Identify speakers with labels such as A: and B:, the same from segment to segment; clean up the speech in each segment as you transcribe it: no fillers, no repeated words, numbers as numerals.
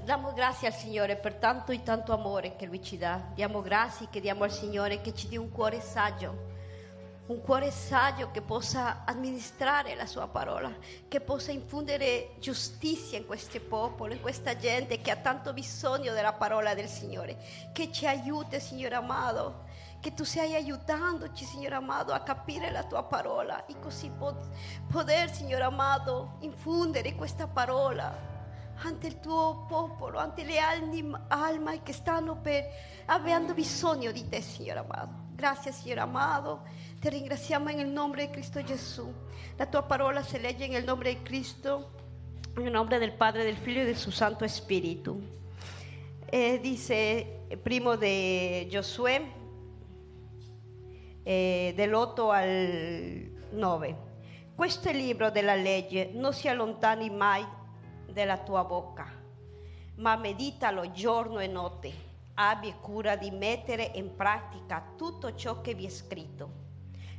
A: Diamo grazie al Signore per tanto e tanto amore che Lui ci dà. Diamo grazie che diamo al Signore che ci dia un cuore saggio che possa amministrare la sua parola, che possa infondere giustizia in questo popolo, in questa gente che ha tanto bisogno della parola del Signore. Che ci aiuti, Signore amato, che tu stai aiutandoci, Signore amato, a capire la tua parola e così poter, Signore amato, infondere questa parola ante il tuo popolo, ante le alme che stanno avendo bisogno di te, Signore amato. Grazie, Signore amato, ti ringraziamo nel nome di Cristo Gesù. La tua parola si legge nel nome di Cristo, nel nome del Padre, del Figlio e del suo Santo Spirito. Dice primo di Giosuè, dall'8 al 9: questo libro della legge non si allontani mai della tua bocca, ma meditalo giorno e notte. Abbi cura di mettere in pratica tutto ciò che vi è scritto,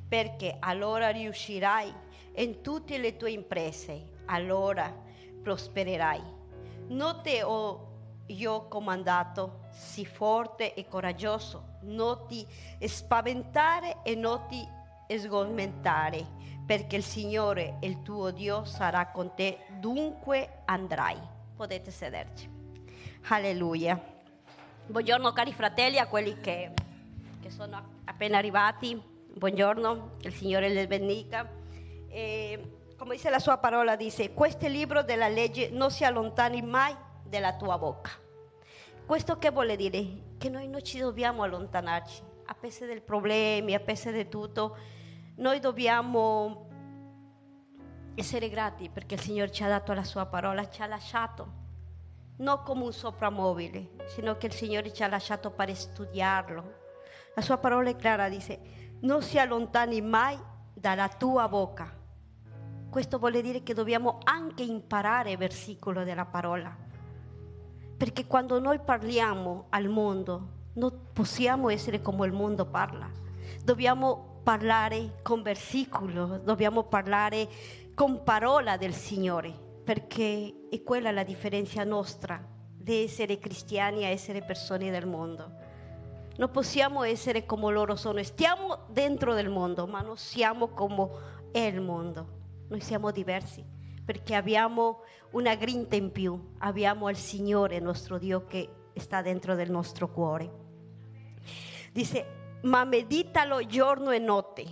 A: perché allora riuscirai in tutte le tue imprese, allora prospererai. Non te ho io comandato, sii forte e coraggioso, non ti spaventare e non ti sgomentare, perché il Signore, il tuo Dio, sarà con te dunque andrai. Potete sederci. Alleluia. Buongiorno cari fratelli, a quelli che sono appena arrivati. Buongiorno, che il Signore les bendiga. Come dice la sua parola, dice: questo libro della legge non si allontani mai dalla tua bocca. Questo che vuole dire? Che noi non ci dobbiamo allontanarci, a pese dei problemi, a pese di tutto. Noi dobbiamo essere grati perché il Signore ci ha dato la sua parola, ci ha lasciato, non come un soprammobile, sino che il Signore ci ha lasciato per studiarlo. La sua parola è chiara, dice: non si allontani mai dalla tua bocca. Questo vuole dire che dobbiamo anche imparare il versicolo della parola, perché quando noi parliamo al mondo non possiamo essere come il mondo parla. Dobbiamo parlare con versicolo, dobbiamo parlare con parola del Signore, perché è quella la differenza nostra di essere cristiani a essere persone del mondo. Non possiamo essere come loro sono, stiamo dentro del mondo, ma non siamo come è il mondo. Noi siamo diversi perché abbiamo una grinta in più, abbiamo il Signore, nostro Dio, che sta dentro del nostro cuore. Dice: ma meditalo giorno e notte,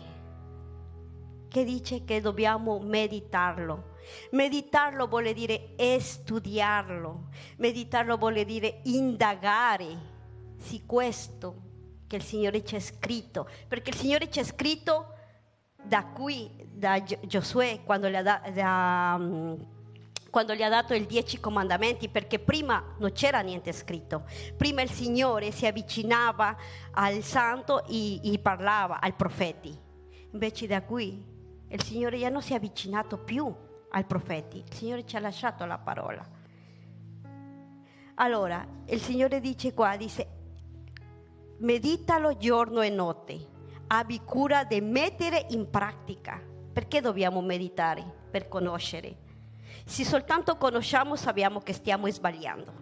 A: che dice che dobbiamo meditarlo. Meditarlo vuole dire studiarlo, meditarlo vuole dire indagare su questo che il Signore ci ha scritto, perché il Signore ci ha scritto da Giosuè quando gli ha dato i 10 comandamenti, perché prima non c'era niente scritto. Prima il Signore si avvicinava al santo e parlava ai profeti. Invece da qui il Signore già non si è avvicinato più ai profeti, il Signore ci ha lasciato la parola. Allora il Signore dice meditalo giorno e notte, abbi cura di mettere in pratica. Perché dobbiamo meditare? Per conoscere. Se soltanto conosciamo sappiamo che stiamo sbagliando,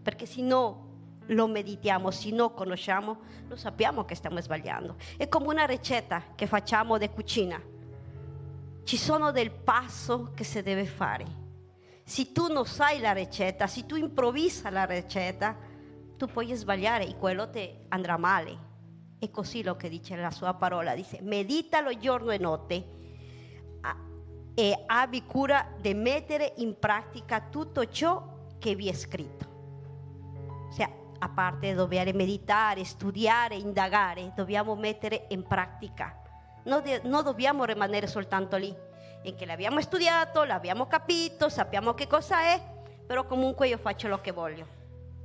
A: perché se no lo meditiamo, se non conosciamo lo sappiamo che stiamo sbagliando. È come una ricetta che facciamo di cucina, ci sono del passo che si deve fare. Se tu non sai la ricetta, se tu improvvisa la ricetta, tu puoi sbagliare e quello ti andrà male. È così lo che dice la sua parola, dice: meditalo giorno e notte e abbi cura di mettere in pratica tutto ciò che vi è scritto. Cioè, a parte dover meditare, studiare, indagare, dobbiamo mettere in pratica. Non dobbiamo rimanere soltanto lì, in che l'abbiamo studiato, l'abbiamo capito, sappiamo che cosa è, però comunque io faccio lo che voglio.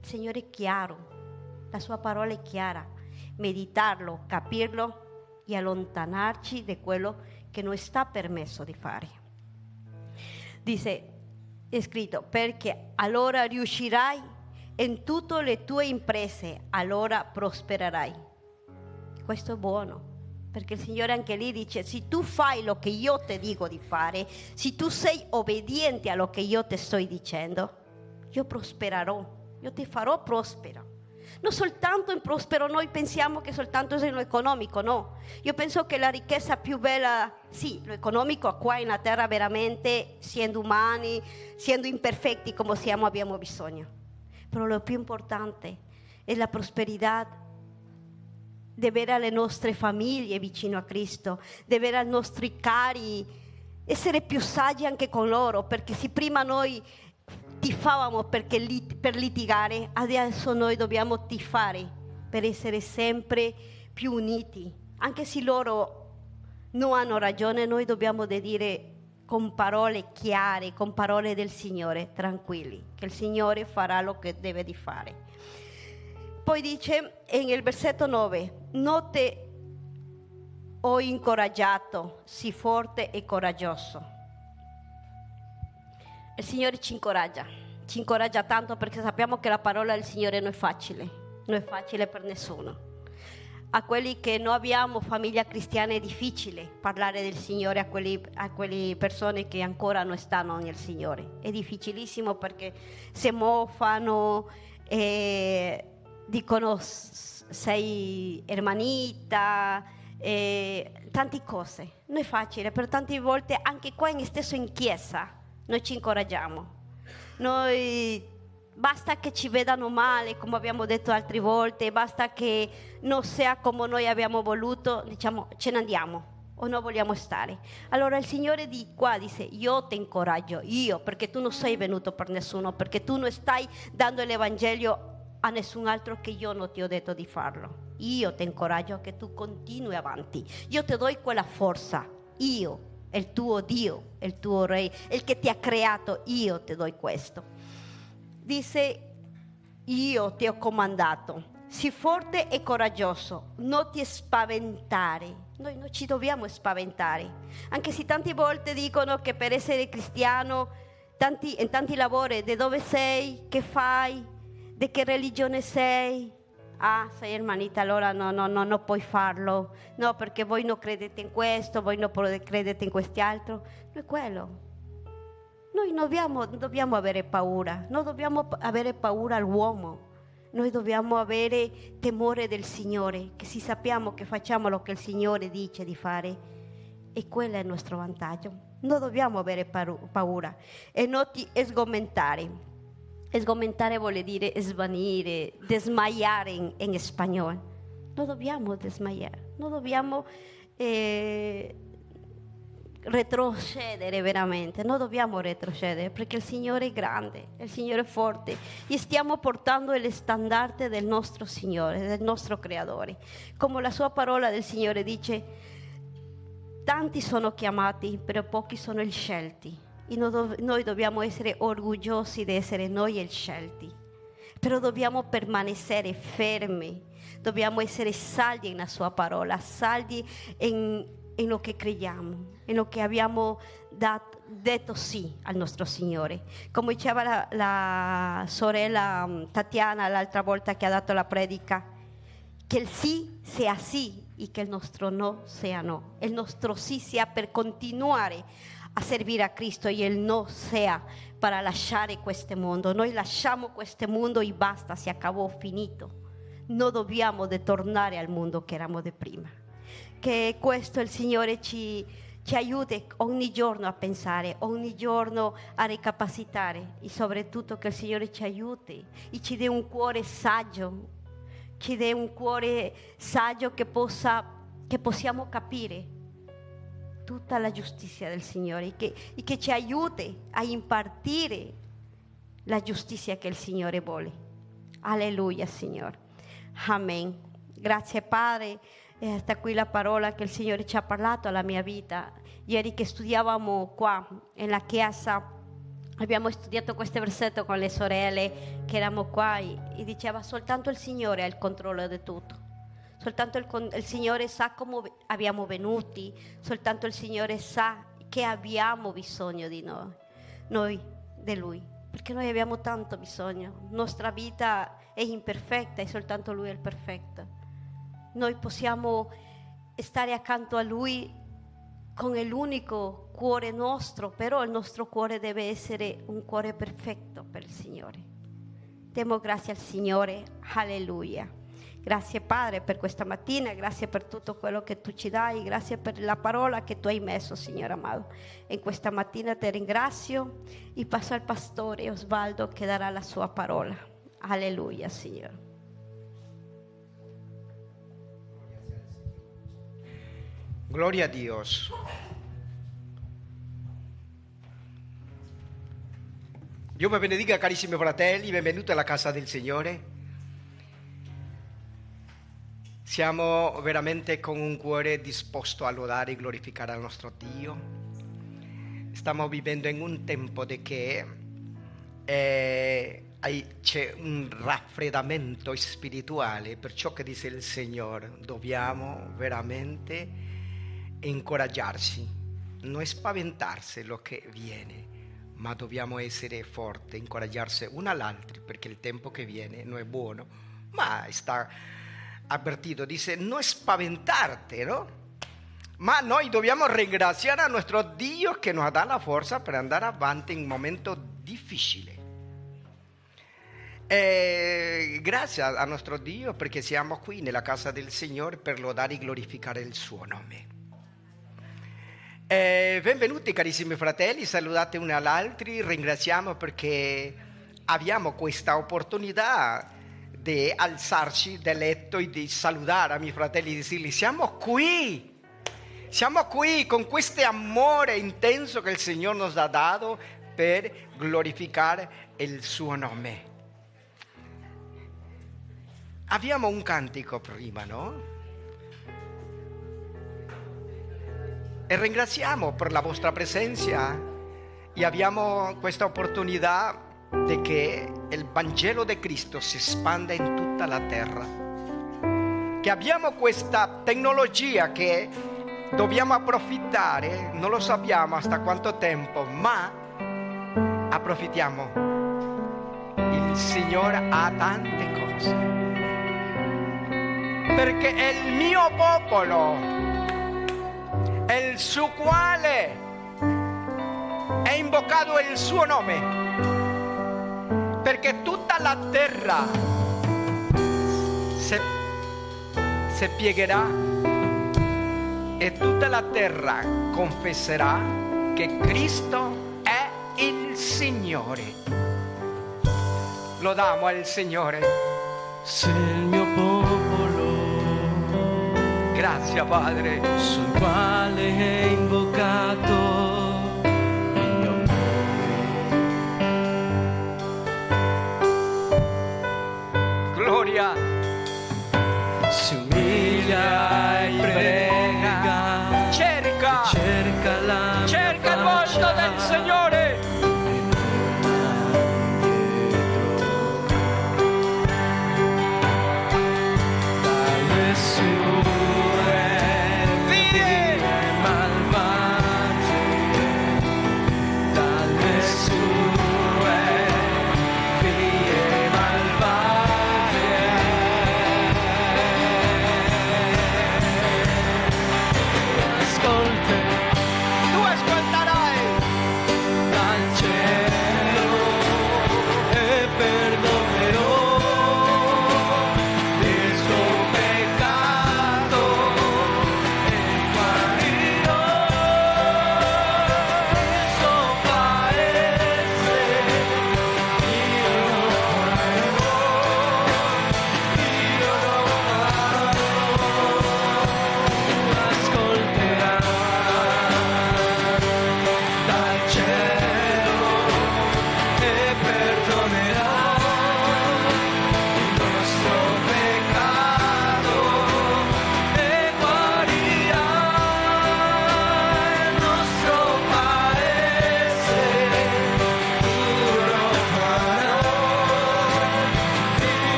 A: Il Signore è chiaro, la sua parola è chiara. Meditarlo, capirlo e allontanarci da quello che non sta permesso di fare. Dice, è scritto: perché allora riuscirai in tutte le tue imprese, allora prospererai. Questo è buono, perché il Signore anche lì dice: se tu fai lo che io ti dico di fare, se tu sei obbediente a lo che io ti sto dicendo, io prospererò, io ti farò prospero. Non soltanto in prospero noi pensiamo che soltanto è lo economico, no. Io penso che la ricchezza più bella, sì, lo economico qua in terra veramente, essendo umani, essendo imperfetti come siamo, abbiamo bisogno. Però lo più importante è la prosperità di avere le nostre famiglie vicino a Cristo, di avere i nostri cari, essere più saggi anche con loro, perché se prima noi tifavamo per litigare, adesso noi dobbiamo tifare per essere sempre più uniti. Anche se loro non hanno ragione, noi dobbiamo dire con parole chiare, con parole del Signore, tranquilli, che il Signore farà lo che deve di fare. Poi dice nel versetto 9, non te ho incoraggiato, sii forte e coraggioso. Il Signore ci incoraggia tanto, perché sappiamo che la parola del Signore non è facile per nessuno. A quelli che non abbiamo famiglia cristiana è difficile parlare del Signore a quelle persone che ancora non stanno nel Signore. È difficilissimo, perché si moffano e dicono sei ermanita, tante cose. Non è facile, per tante volte anche qua stesso in chiesa noi ci incoraggiamo. Noi basta che ci vedano male, come abbiamo detto altre volte, basta che non sia come noi abbiamo voluto, diciamo ce ne andiamo o non vogliamo stare. Allora il Signore di qua dice: io ti incoraggio, perché tu non sei venuto per nessuno, perché tu non stai dando l'Evangelio a nessun altro, che io non ti ho detto di farlo. Io ti incoraggio che tu continui avanti, io ti do quella forza, io, il tuo Dio, il tuo Re, il che ti ha creato, io ti do questo. Dice: io ti ho comandato, sii forte e coraggioso, non ti spaventare. Noi non ci dobbiamo spaventare, anche se tante volte dicono che per essere cristiano, in tanti lavori, di dove sei, che fai, di che religione sei. Ah, sei ermanita, allora no, puoi farlo. No, perché voi non credete in questo, voi non credete in quest'altro. Non è quello. Noi non dobbiamo avere paura, non dobbiamo avere paura all'uomo. Noi dobbiamo avere temore del Signore, che se sappiamo che facciamo lo che il Signore dice di fare, e quello è il nostro vantaggio. Non dobbiamo avere paura e non ti sgomentare. Sgomentare vuol dire svanire, desmayare in spagnolo. Non dobbiamo desmayare, non dobbiamo retrocedere veramente, non dobbiamo retrocedere, perché il Signore è grande, il Signore è forte, e stiamo portando il standard del nostro Signore, del nostro Creatore. Come la sua parola del Signore dice: tanti sono chiamati, però pochi sono i scelti. E noi dobbiamo essere orgogliosi di essere noi i scelti, però dobbiamo permanere fermi, dobbiamo essere saldi nella sua parola, saldi in lo che crediamo, in lo che abbiamo detto sì al nostro Signore. Come diceva la sorella Tatiana l'altra volta che ha dato la predica, che il sì sia sì e che il nostro no sia no, il nostro sì sia per continuare a servire a Cristo, e il no sia per lasciare questo mondo. Noi lasciamo questo mondo e basta, si acabò, finito. Non dobbiamo tornare al mondo che eravamo di prima. Che questo il Signore ci aiuti ogni giorno a pensare, ogni giorno a recapacitare, e soprattutto che il Signore ci aiuti e ci dia un cuore saggio, ci dia un cuore saggio che possiamo capire tutta la giustizia del Signore, e che ci aiuti a impartire la giustizia che il Signore vuole. Alleluia, Signore. Amen. Grazie Padre. Sta qui la parola che il Signore ci ha parlato alla mia vita. Ieri che studiavamo qua nella chiesa, abbiamo studiato questo versetto con le sorelle che eravamo qua, e diceva: soltanto il Signore ha il controllo di tutto. Soltanto il Signore sa come abbiamo venuti, soltanto il Signore sa che abbiamo bisogno di noi di Lui, perché noi abbiamo tanto bisogno. La nostra vita è imperfetta e soltanto Lui è il perfetto. Noi possiamo stare accanto a Lui con l'unico cuore nostro, però il nostro cuore deve essere un cuore perfetto per il Signore. Diamo grazie al Signore, alleluia. Grazie Padre per questa mattina, grazie per tutto quello che tu ci dai, grazie per la parola che tu hai messo, Signore amato. E questa mattina ti ringrazio e passo al pastore Osvaldo che darà la sua parola. Alleluia, Signore.
B: Gloria a Dios. Dio vi benedica, carissimi fratelli, benvenuti alla casa del Signore. Siamo veramente con un cuore disposto a lodare e glorificare al nostro Dio. Stiamo vivendo in un tempo di che c'è un raffreddamento spirituale, per ciò che dice il Signore. Dobbiamo veramente incoraggiarsi, non spaventarsi lo che viene, ma dobbiamo essere forti, incoraggiarsi uno all'altro, perché il tempo che viene non è buono. Ma sta avvertito, dice non spaventarti, no? Ma noi dobbiamo ringraziare a nostro Dio che nos dà la forza per andare avanti in un momento difficile. Grazie a nostro Dio perché siamo qui nella casa del Signore per lodare e glorificare il suo nome. Benvenuti carissimi fratelli, salutate uno all'altro, ringraziamo perché abbiamo questa opportunità di alzarci dal letto e di salutare i miei fratelli e di dirgli siamo qui con questo amore intenso che il Signore nos ha dato per glorificare il suo nome. Abbiamo un cantico prima, no? E ringraziamo per la vostra presenza e abbiamo questa opportunità di che il Vangelo di Cristo si espanda in tutta la terra, che abbiamo questa tecnologia che dobbiamo approfittare, non lo sappiamo hasta quanto tempo, ma approfittiamo. Il Signore ha tante cose, perché è il mio popolo, il suo quale è invocato il suo nome, perché tutta la terra si piegherà e tutta la terra confesserà che Cristo è il Signore. Lodiamo al Signore.
C: Sei il mio popolo,
B: grazie Padre,
C: sul quale è invocato il mio nome.
B: Gloria.
C: Si umilia e prega, cerca
B: il volto del Signore.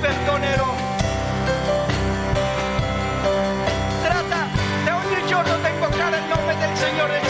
B: Perdonerò. Trata di ogni giorno di invocare il nome del Signore.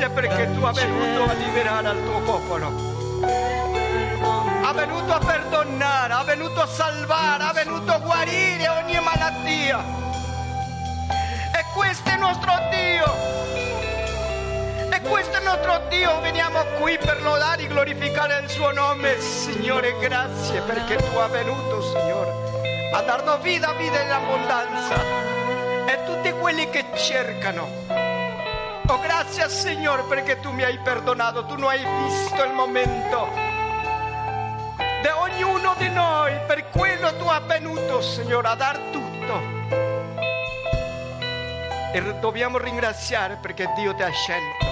B: Grazie perché tu hai venuto a liberare il tuo popolo. Ha venuto a perdonare, ha venuto a salvare, ha venuto a guarire ogni malattia. E questo è il nostro Dio. E questo è il nostro Dio. Veniamo qui per lodare e glorificare il suo nome. Signore, grazie perché tu hai venuto, Signore, a darnos vita in abbondanza. E tutti quelli che cercano. Oh, grazie, Signore, perché tu mi hai perdonato. Tu non hai visto il momento di ognuno di noi, per quello tu hai venuto, Signore, a dar tutto. E dobbiamo ringraziare perché Dio ti ha scelto,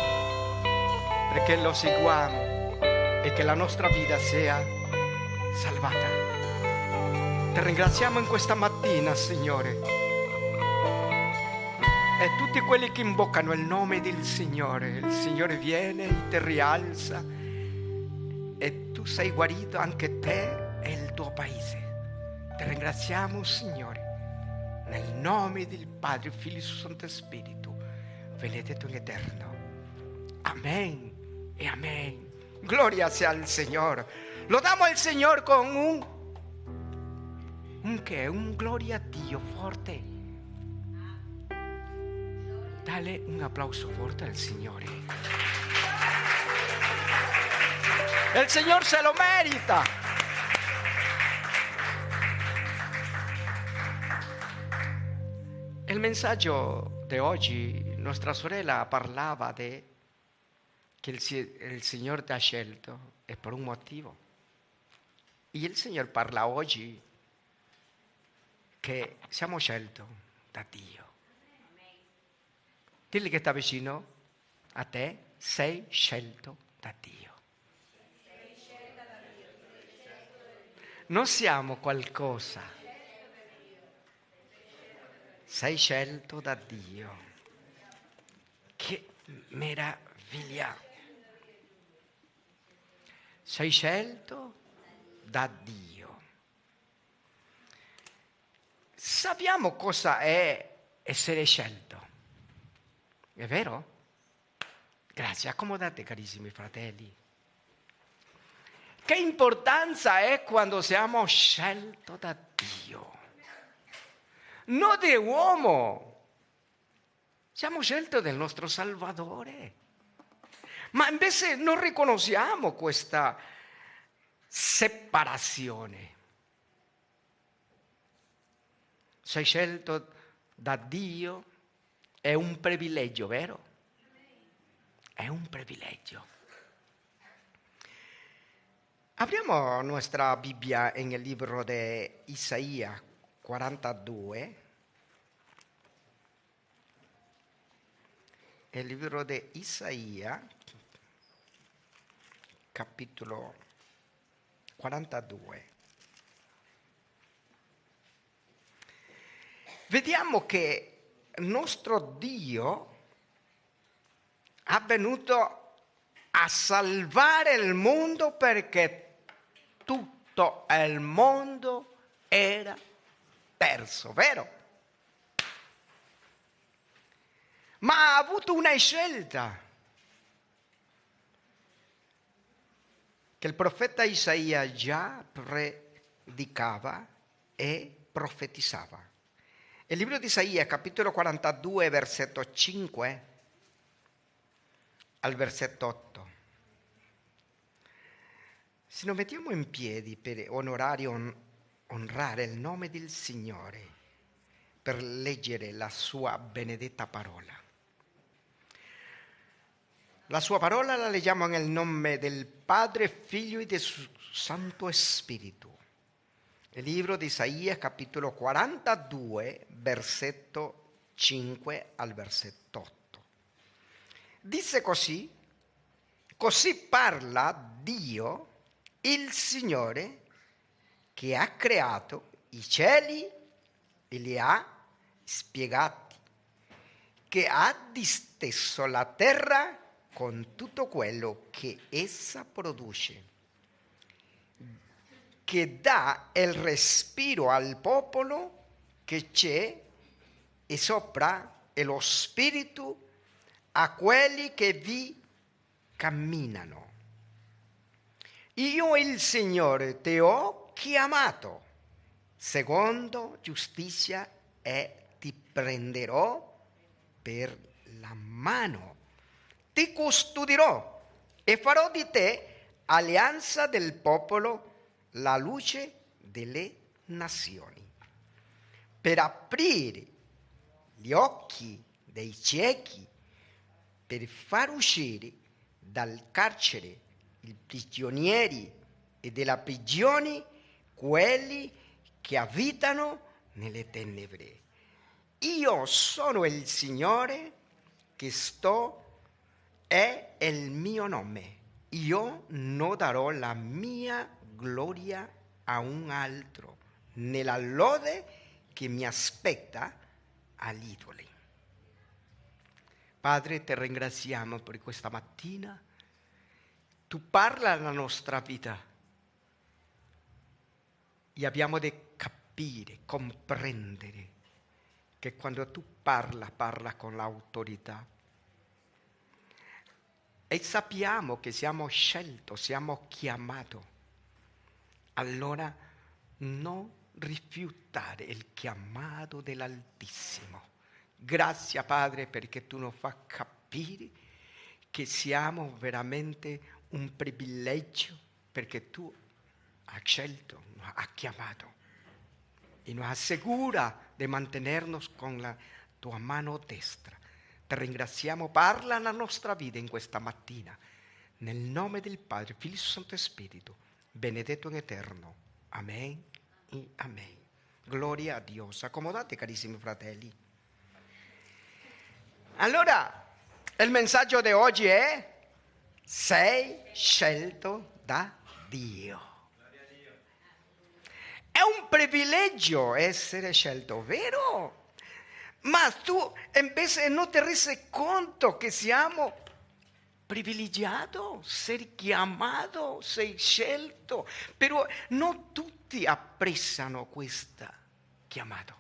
B: perché lo seguiamo e che la nostra vita sia salvata. Ti ringraziamo in questa mattina, Signore. E tutti quelli che invocano il nome del Signore, il Signore viene e ti rialza. E tu sei guarito anche te e il tuo paese. Ti ringraziamo, Signore, nel nome del Padre, Figlio e Santo Spirito, benedetto in eterno. Amen e amen. Gloria sia al Signore. Lodiamo al Signore con un gloria a Dio forte. Dale un applauso forte al Signore. El Señor se lo merita. Il messaggio di oggi, nostra sorella parlava che il Signore ti ha scelto e per un motivo. E il Signore parla oggi che siamo scelti da Dio. Dilli che sta vicino a te, sei scelto da Dio. Non siamo qualcosa. Sei scelto da Dio. Che meraviglia. Sei scelto da Dio. Sappiamo cosa è essere scelto. È vero? Grazie, accomodate carissimi fratelli. Che importanza è quando siamo scelti da Dio? Non di uomo. Siamo scelti del nostro Salvatore. Ma invece non riconosciamo questa separazione. Sei scelto da Dio, è un privilegio, vero? È un privilegio. Apriamo nostra Bibbia nel libro di Isaia 42. Il libro di Isaia, capitolo 42. Vediamo che il nostro Dio è venuto a salvare il mondo perché tutto il mondo era perso, vero? Ma ha avuto una scelta che il profeta Isaia già predicava e profetizzava. Il libro di Isaia, capitolo 42, versetto 5 al versetto 8. Se non mettiamo in piedi per onorare e onorare il nome del Signore, per leggere la sua benedetta parola. La sua parola la leggiamo nel nome del Padre, Figlio e del Santo Spirito. Il libro di Isaia, capitolo 42, versetto 5 al versetto 8. Dice così parla Dio, il Signore, che ha creato i cieli e li ha spiegati, che ha disteso la terra con tutto quello che essa produce, che dà il respiro al popolo che c'è e sopra e lo spirito a quelli che vi camminano. Io il Signore ti ho chiamato secondo giustizia e ti prenderò per la mano, ti custodirò e farò di te alleanza del popolo, la luce delle nazioni, per aprire gli occhi dei ciechi, per far uscire dal carcere i prigionieri e della prigione quelli che abitano nelle tenebre. Io sono il Signore che è il mio nome. Io non darò la mia gloria a un altro, nella lode che mi aspetta agli idoli. Padre, ti ringraziamo per questa mattina. Tu parla alla nostra vita e abbiamo di capire, comprendere che quando tu parla con l'autorità. E sappiamo che siamo scelti, siamo chiamati. Allora non rifiutare il chiamato dell'Altissimo. Grazie Padre perché tu nos fai capire che siamo veramente un privilegio perché tu hai scelto, nos hai chiamato e nos assicura di mantenernos con la tua mano destra. Ti ringraziamo, parla la nostra vita in questa mattina. Nel nome del Padre, Figlio e Santo Spirito, benedetto in eterno. Amen e amen. Gloria a Dio. Accomodate, carissimi fratelli. Allora, il messaggio di oggi è: sei scelto da Dio. È un privilegio essere scelto, vero? Ma tu invece non ti rendi conto che siamo privilegiati, sei chiamato, sei scelto, però non tutti apprezzano questa chiamata.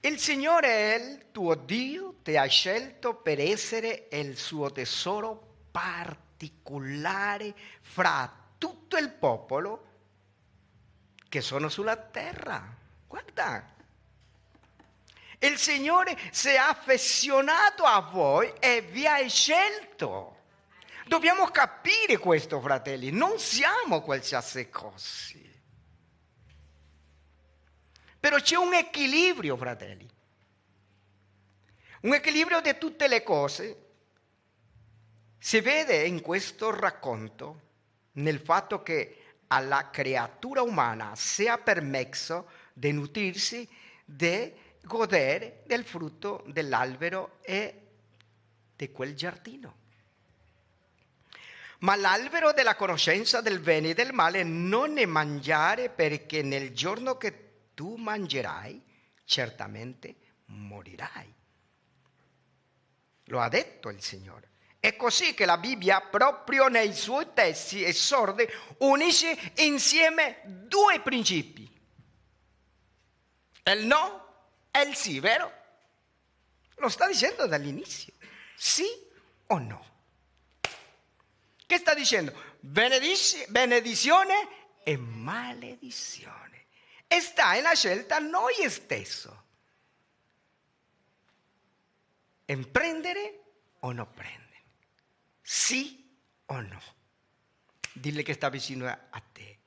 B: Il Signore è il tuo Dio, ti ha scelto per essere il suo tesoro particolare fra tutto il popolo che sono sulla terra. Guarda, il Signore si è affezionato a voi e vi ha scelto. Dobbiamo capire questo, fratelli, non siamo qualsiasi cosa. Però c'è un equilibrio, fratelli. Un equilibrio di tutte le cose. Si vede in questo racconto nel fatto che alla creatura umana sia permesso di nutrirsi, di godere del frutto dell'albero e di quel giardino. Ma l'albero della conoscenza del bene e del male non ne mangiare, perché nel giorno che tu mangerai, certamente morirai. Lo ha detto il Signore. È così che la Bibbia, proprio nei suoi testi esordi, unisce insieme due principi. Il no e il sì, vero? Lo sta dicendo dall'inizio. Sì o no? Che sta dicendo? Benedizione e maledizione. E sta nella scelta noi stessi. Prendere o non prendere. Sì o no. Dille che sta vicino a te.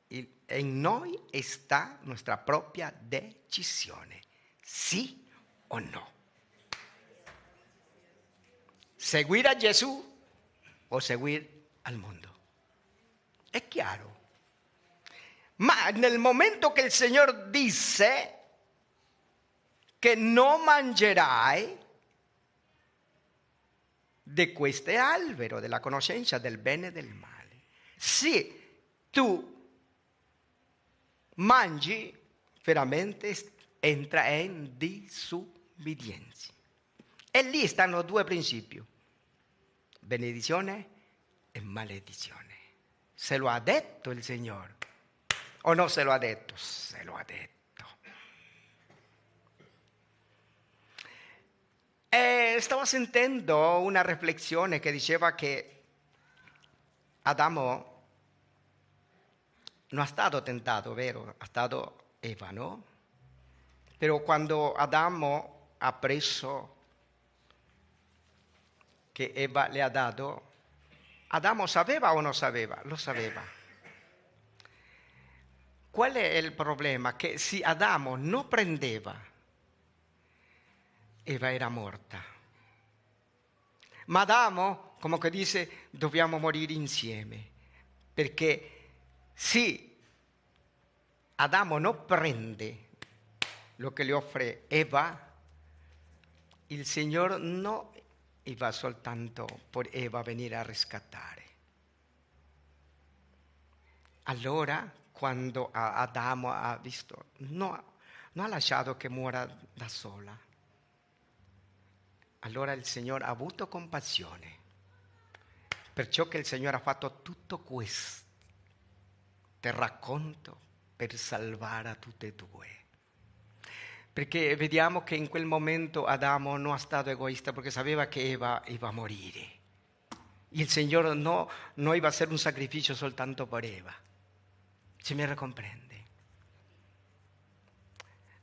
B: In noi sta nostra propria decisione. Sì o no. Seguire a Gesù o seguire al mondo. È chiaro. Ma nel momento che il Signore disse che non mangerai di questo albero della conoscenza del bene e del male, se tu mangi, veramente entra in disubbidienza. E lì stanno due principi: benedizione e maledizione. Se lo ha detto il Signore o no se lo ha detto? Se lo ha detto. E stavo sentendo una riflessione che diceva che Adamo non è stato tentato, vero? È stato Eva, no? Però quando Adamo ha preso che Eva le ha dato, Adamo sapeva o non sapeva? Lo sapeva. Qual è il problema? Che se Adamo non prendeva, Eva era morta. Ma Adamo, come che dice, dobbiamo morire insieme. Perché se Adamo non prende lo che le offre Eva, il Signore non va soltanto per Eva venire a riscattare. Allora, quando Adamo ha visto, non ha lasciato che muora da sola. Allora il Signore ha avuto compassione. Perciò che il Signore ha fatto tutto questo. Te racconto per salvare a tutte e due. Perché vediamo che in quel momento Adamo non è stato egoista perché sapeva che Eva iba a morire. Il Signore non iba a essere un sacrificio soltanto per Eva. Se mi comprende.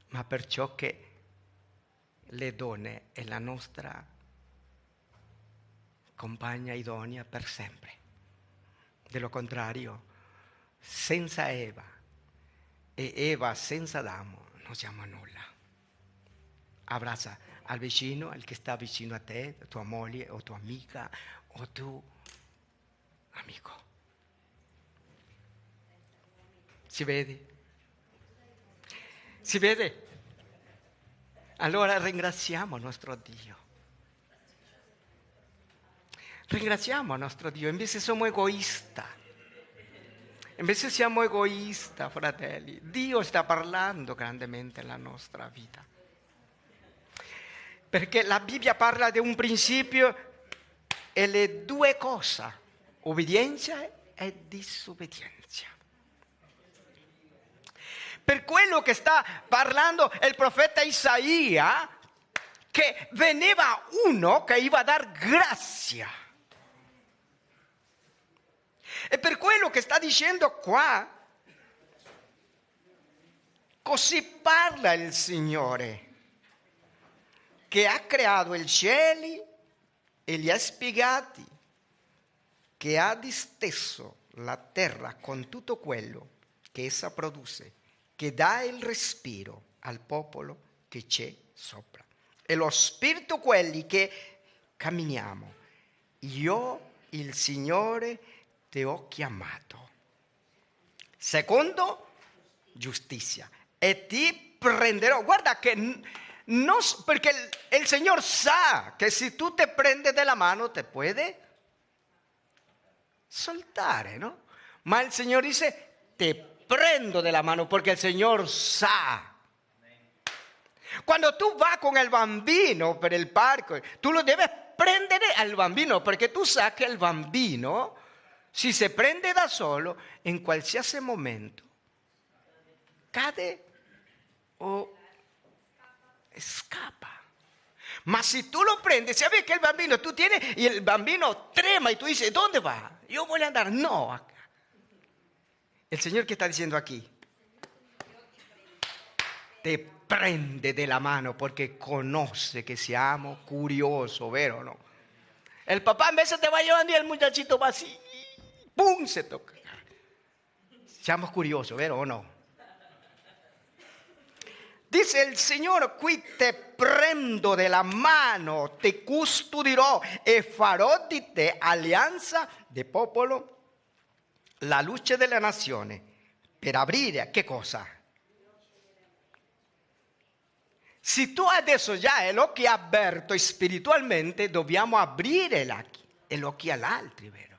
B: Ma perciò che le donne è la nostra compagna idonea per sempre. Dello contrario, senza Eva e Eva senza Adamo non siamo a nulla. Abbraccia al vicino, al che sta vicino a te, tua moglie o tua amica o tuo amico. Si vede? Si vede? Allora ringraziamo il nostro Dio. Ringraziamo il nostro Dio, invece siamo egoisti. Invece siamo egoisti, fratelli. Dio sta parlando grandemente nella nostra vita. Perché la Bibbia parla di un principio e le due cose, obbedienza e disobbedienza. Per quello che sta parlando il profeta Isaia, che veniva uno che iba a dar grazia. E per quello che sta dicendo qua, così parla il Signore, che ha creato i cieli e li ha spiegati, che ha disteso la terra con tutto quello che essa produce, che dà il respiro al popolo che c'è sopra. E lo spirito quelli che camminiamo. Io, il Signore, ti ho chiamato. Secondo, giustizia. E ti prenderò. Guarda che non, perché il Signore sa che se tu ti prendi della mano te puede soltare, no? Ma il Signore dice, te prendo della mano perché il Signore sa. Quando tu vai con il bambino per il parco, tu lo devi prendere al bambino perché tu sai che il bambino, se si prende da solo, in qualsiasi momento cade o scappa. Ma se tu lo prendi, sai che il bambino, tu tieni, il bambino trema e tu dici, dove va? Io voglio andare. No. Il Signore che sta dicendo aquí, te prende della mano perché conosce che siamo curiosi, vero o no? El papá en vez te va llevando y el muchachito va así, ¡pum! Se toca. Siamo curiosi, vero o no? Dice il Signore, qui te prendo della mano, te custodirò e farò di te alleanza di popolo, la luce della nazione, per aprire, che cosa? Se tu adesso già hai l'occhio aperto spiritualmente, dobbiamo aprire l'occhio agli altri, vero?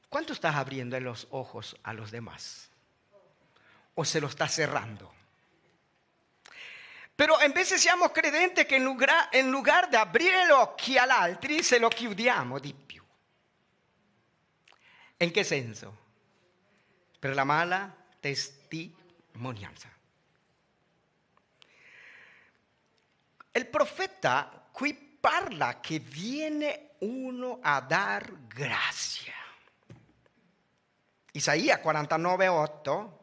B: ¿Cuánto estás abriendo los ojos a los demás? ¿O se lo estás cerrando? Però invece siamo credenti che in lugar di aprire gli occhi agli altri, se lo chiudiamo di più. In che senso? Per la mala testimonianza. il profeta qui parla che viene uno a dar grazia. Isaia 49:8,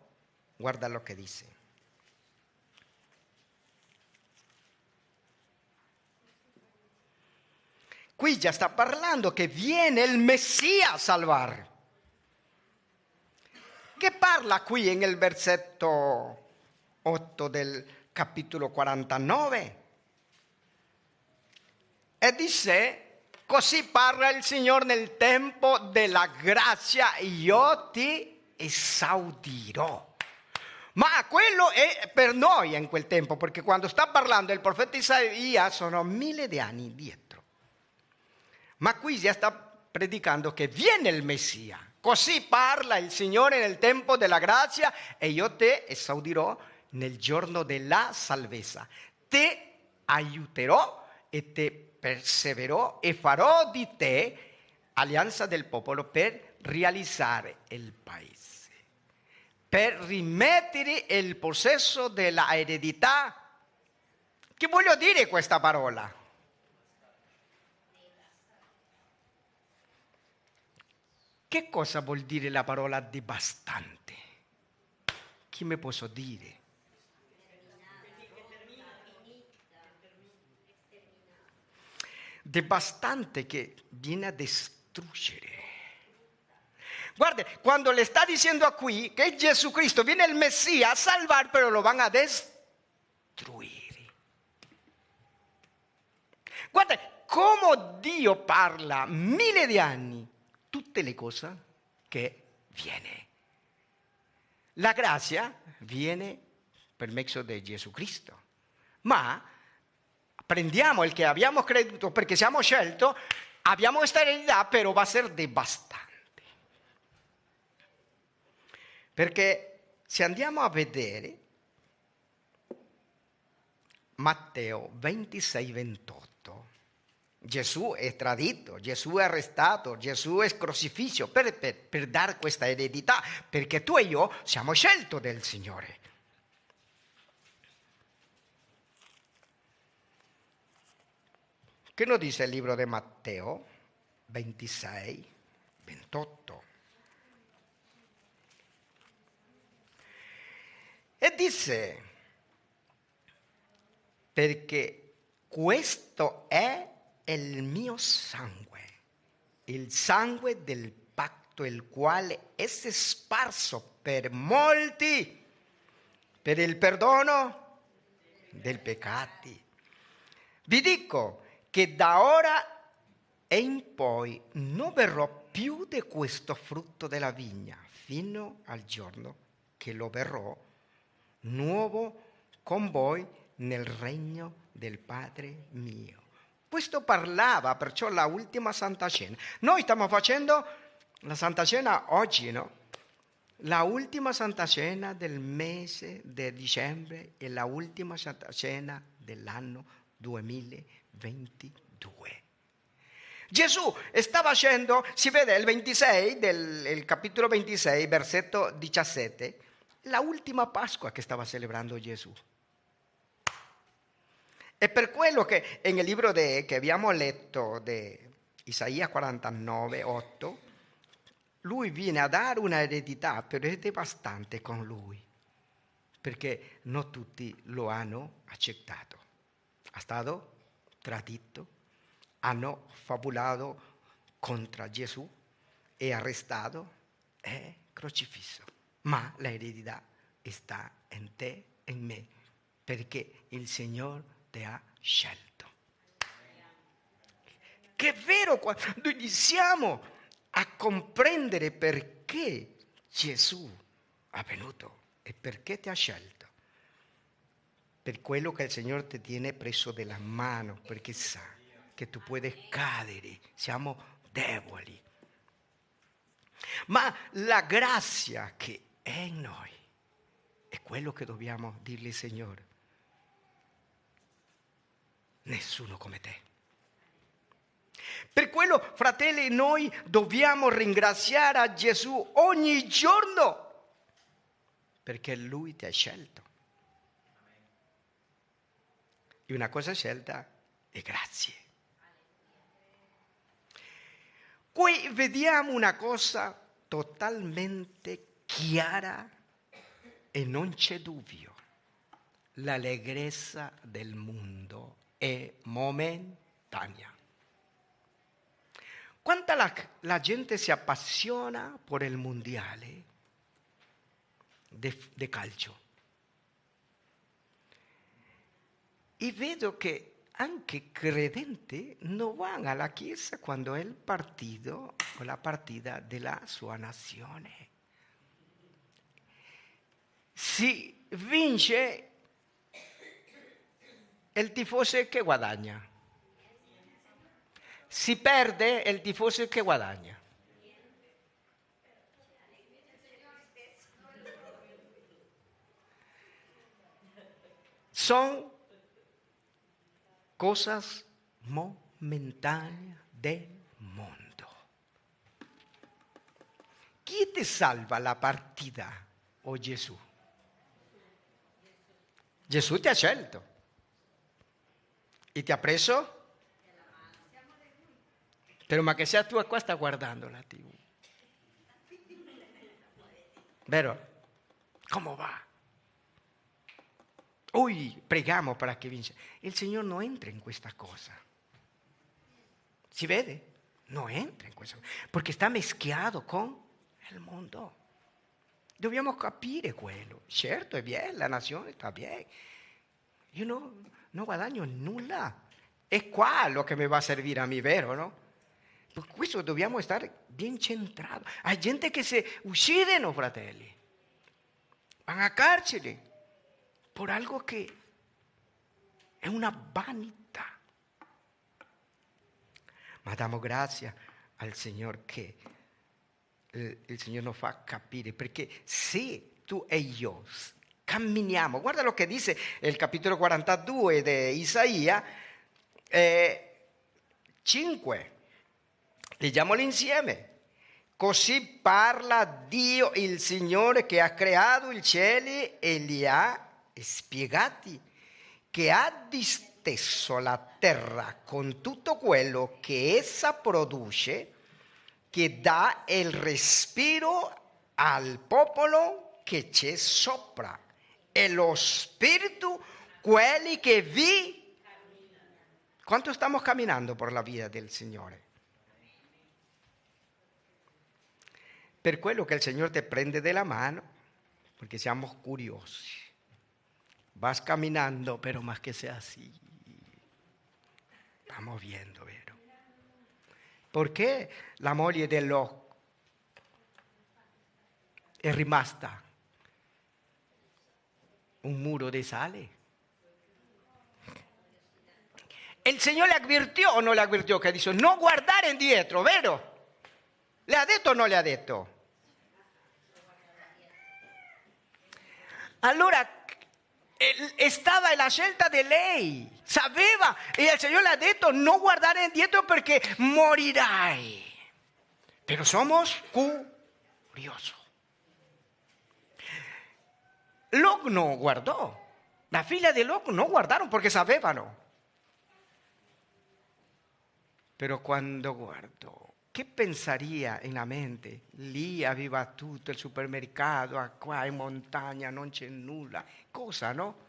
B: guarda lo che dice. Qui già sta parlando che viene il Messia a salvare. Che parla qui nel versetto 8 del capitolo 49? E dice: così parla il Signore nel tempo della grazia, io ti esaudirò. Ma quello è per noi in quel tempo, perché quando sta parlando il profeta Isaia sono 1000 di anni dietro. Ma qui già sta predicando che viene il Messia. Così parla il Signore nel tempo della grazia e io ti esaudirò nel giorno della salvezza. Ti aiuterò e ti perseverò e farò di te alleanza del popolo per realizzare il paese, per rimettere il possesso della eredità. Che voglio dire questa parola? Che cosa vuol dire la parola devastante? Chi mi posso dire? Devastante che viene a distruggere. Guarda, quando le sta dicendo qui che Gesù Cristo viene il Messia a salvar, però lo van a destruire. Guarda, come Dio parla 1000 di anni, tutte le cose che viene. La grazia viene per mezzo di Gesù Cristo, ma prendiamo il che abbiamo creduto perché siamo scelti, abbiamo questa eredità, però va a essere devastante. Perché se andiamo a vedere Matteo 26-28, Gesù è tradito, Gesù è arrestato, Gesù è crocifisso per dare questa eredità, perché tu e io siamo scelti del Signore. Che nos dice il libro di Matteo 26-28? E dice: perché questo è il mio sangue, il sangue del patto, il quale è sparso per molti, per il perdono dei peccati. Vi dico che da ora e in poi non berrò più di questo frutto della vigna, fino al giorno che lo berrò nuovo con voi nel regno del Padre mio. Questo parlava perciò la ultima Santa Cena. Noi stiamo facendo la Santa Cena oggi, no? La ultima Santa Cena del mese di dicembre e la ultima Santa Cena dell'anno 2022. Gesù sta facendo, si vede il 26 del capitolo 26, versetto 17, la ultima Pasqua che stava celebrando Gesù. E per quello che nel libro che abbiamo letto di Isaia 49:8, lui viene a dare una eredità, però è devastante con lui, perché non tutti lo hanno accettato. È stato tradito, hanno fabulato contro Gesù, è arrestato e crocifisso. Ma l'eredità sta in te e in me, perché il Signore ti ha scelto. Che è vero, quando iniziamo a comprendere perché Gesù è venuto e perché ti ha scelto, per quello che il Signore ti tiene preso della mano, perché sa che tu puoi cadere, siamo deboli. Ma la grazia che è in noi è quello che dobbiamo dirgli: Signore, nessuno come te. Per quello, fratelli, noi dobbiamo ringraziare a Gesù ogni giorno, perché Lui ti ha scelto. E una cosa scelta è grazie. Qui vediamo una cosa totalmente chiara e non c'è dubbio. L'allegrezza del mondo è momentanea. Quanta la gente si appassiona per il mondiale di calcio. E vedo che anche credenti non vanno alla chiesa quando è il partito o la partita della sua nazione. Si vince il tifoso che guadagna. Si perde il tifoso che guadagna. Son cosas momentáneas del mundo. ¿Quién te salva la partida o Gesù? Gesù ti ha scelto e ti ha preso. Pero ma che sia tu qua sta guardando la TV. Vero? Come va? Hoy preghiamo para que vince. Il Signore non entra in questa cosa. Si vede? Non entra in questo. Perché sta meschiato con il mondo. Dobbiamo capire quello. Certo, è bene, la nazione sta bene. Io non guadagno nulla. È quello che mi va a servire a me, vero, no? Per questo dobbiamo stare ben centrati. Hay gente che si uccidono, fratelli. Vanno a carcere per algo che è una vanità. Ma diamo grazie al Signore che il Signore nos fa capire, perché se tu e io camminiamo, guarda lo che dice il capitolo 42 di Isaia 5. Leggiamolo insieme. Così parla Dio, il Signore, che ha creato i cieli e li ha spiegati, che ha disteso la terra con tutto quello che essa produce, che dà il respiro al popolo che c'è sopra e lo spirito quelli che vi. Quanto stiamo camminando per la vita del Signore? Per quello che il Signore ti prende della mano, perché siamo curiosi. Vas caminando, pero más que sea así. Estamos viendo, vero? Perché la moglie di Lot è rimasta un muro di sale? Il Signore le avvirtió o no le avvirtió che dice no guardare indietro, vero? ¿Le ha detto o no le ha detto? Allora stava la scelta di lei, sapeva, e il Signore le ha detto non guardare indietro perché morirai. Pero somos curiosos. Lot no guardò, la figlia di Lot no guardaron perché sapevano. Però quando guardò, che pensaria nella mente? Lì aveva tutto il supermercato, qua in montagna non c'è nulla. Cosa, no?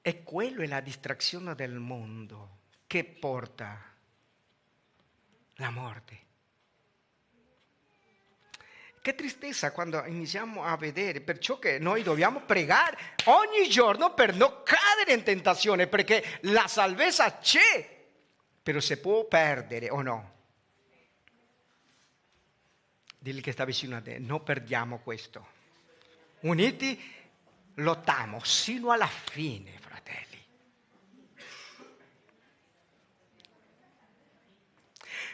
B: E quello è la distrazione del mondo che porta la morte. Che tristezza quando iniziamo a vedere, perciò che noi dobbiamo pregare ogni giorno per non cadere in tentazione, perché la salvezza c'è. Però se può perdere o no. Dilli che sta vicino a te, non perdiamo questo. Uniti lottiamo sino alla fine, fratelli.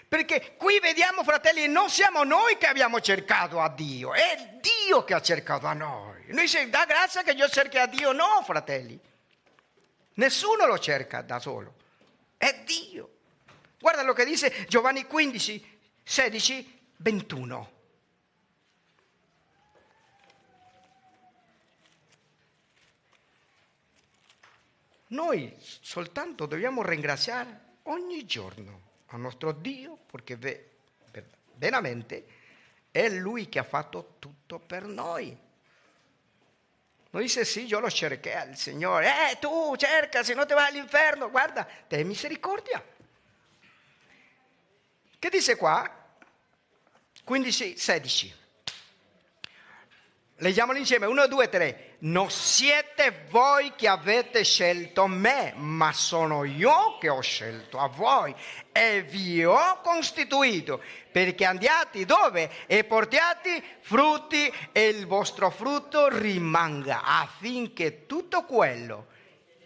B: Perché qui vediamo, fratelli, non siamo noi che abbiamo cercato a Dio, è Dio che ha cercato a noi. Noi si dà grazia che io cerchi a Dio, no, fratelli. Nessuno lo cerca da solo, è Dio. Guarda lo che dice Giovanni 15, 16, 21. Noi soltanto dobbiamo ringraziare ogni giorno al nostro Dio, perché veramente è Lui che ha fatto tutto per noi. Non dice sì, io lo cercherò il Signore. Tu cerca, se no te vai all'inferno. Guarda, te misericordia. Che dice qua? 15, 16. Leggiamolo insieme, 1, 2, 3. Non siete voi che avete scelto me, ma sono io che ho scelto a voi e vi ho costituito perché andiate dove e portiate frutti e il vostro frutto rimanga, affinché tutto quello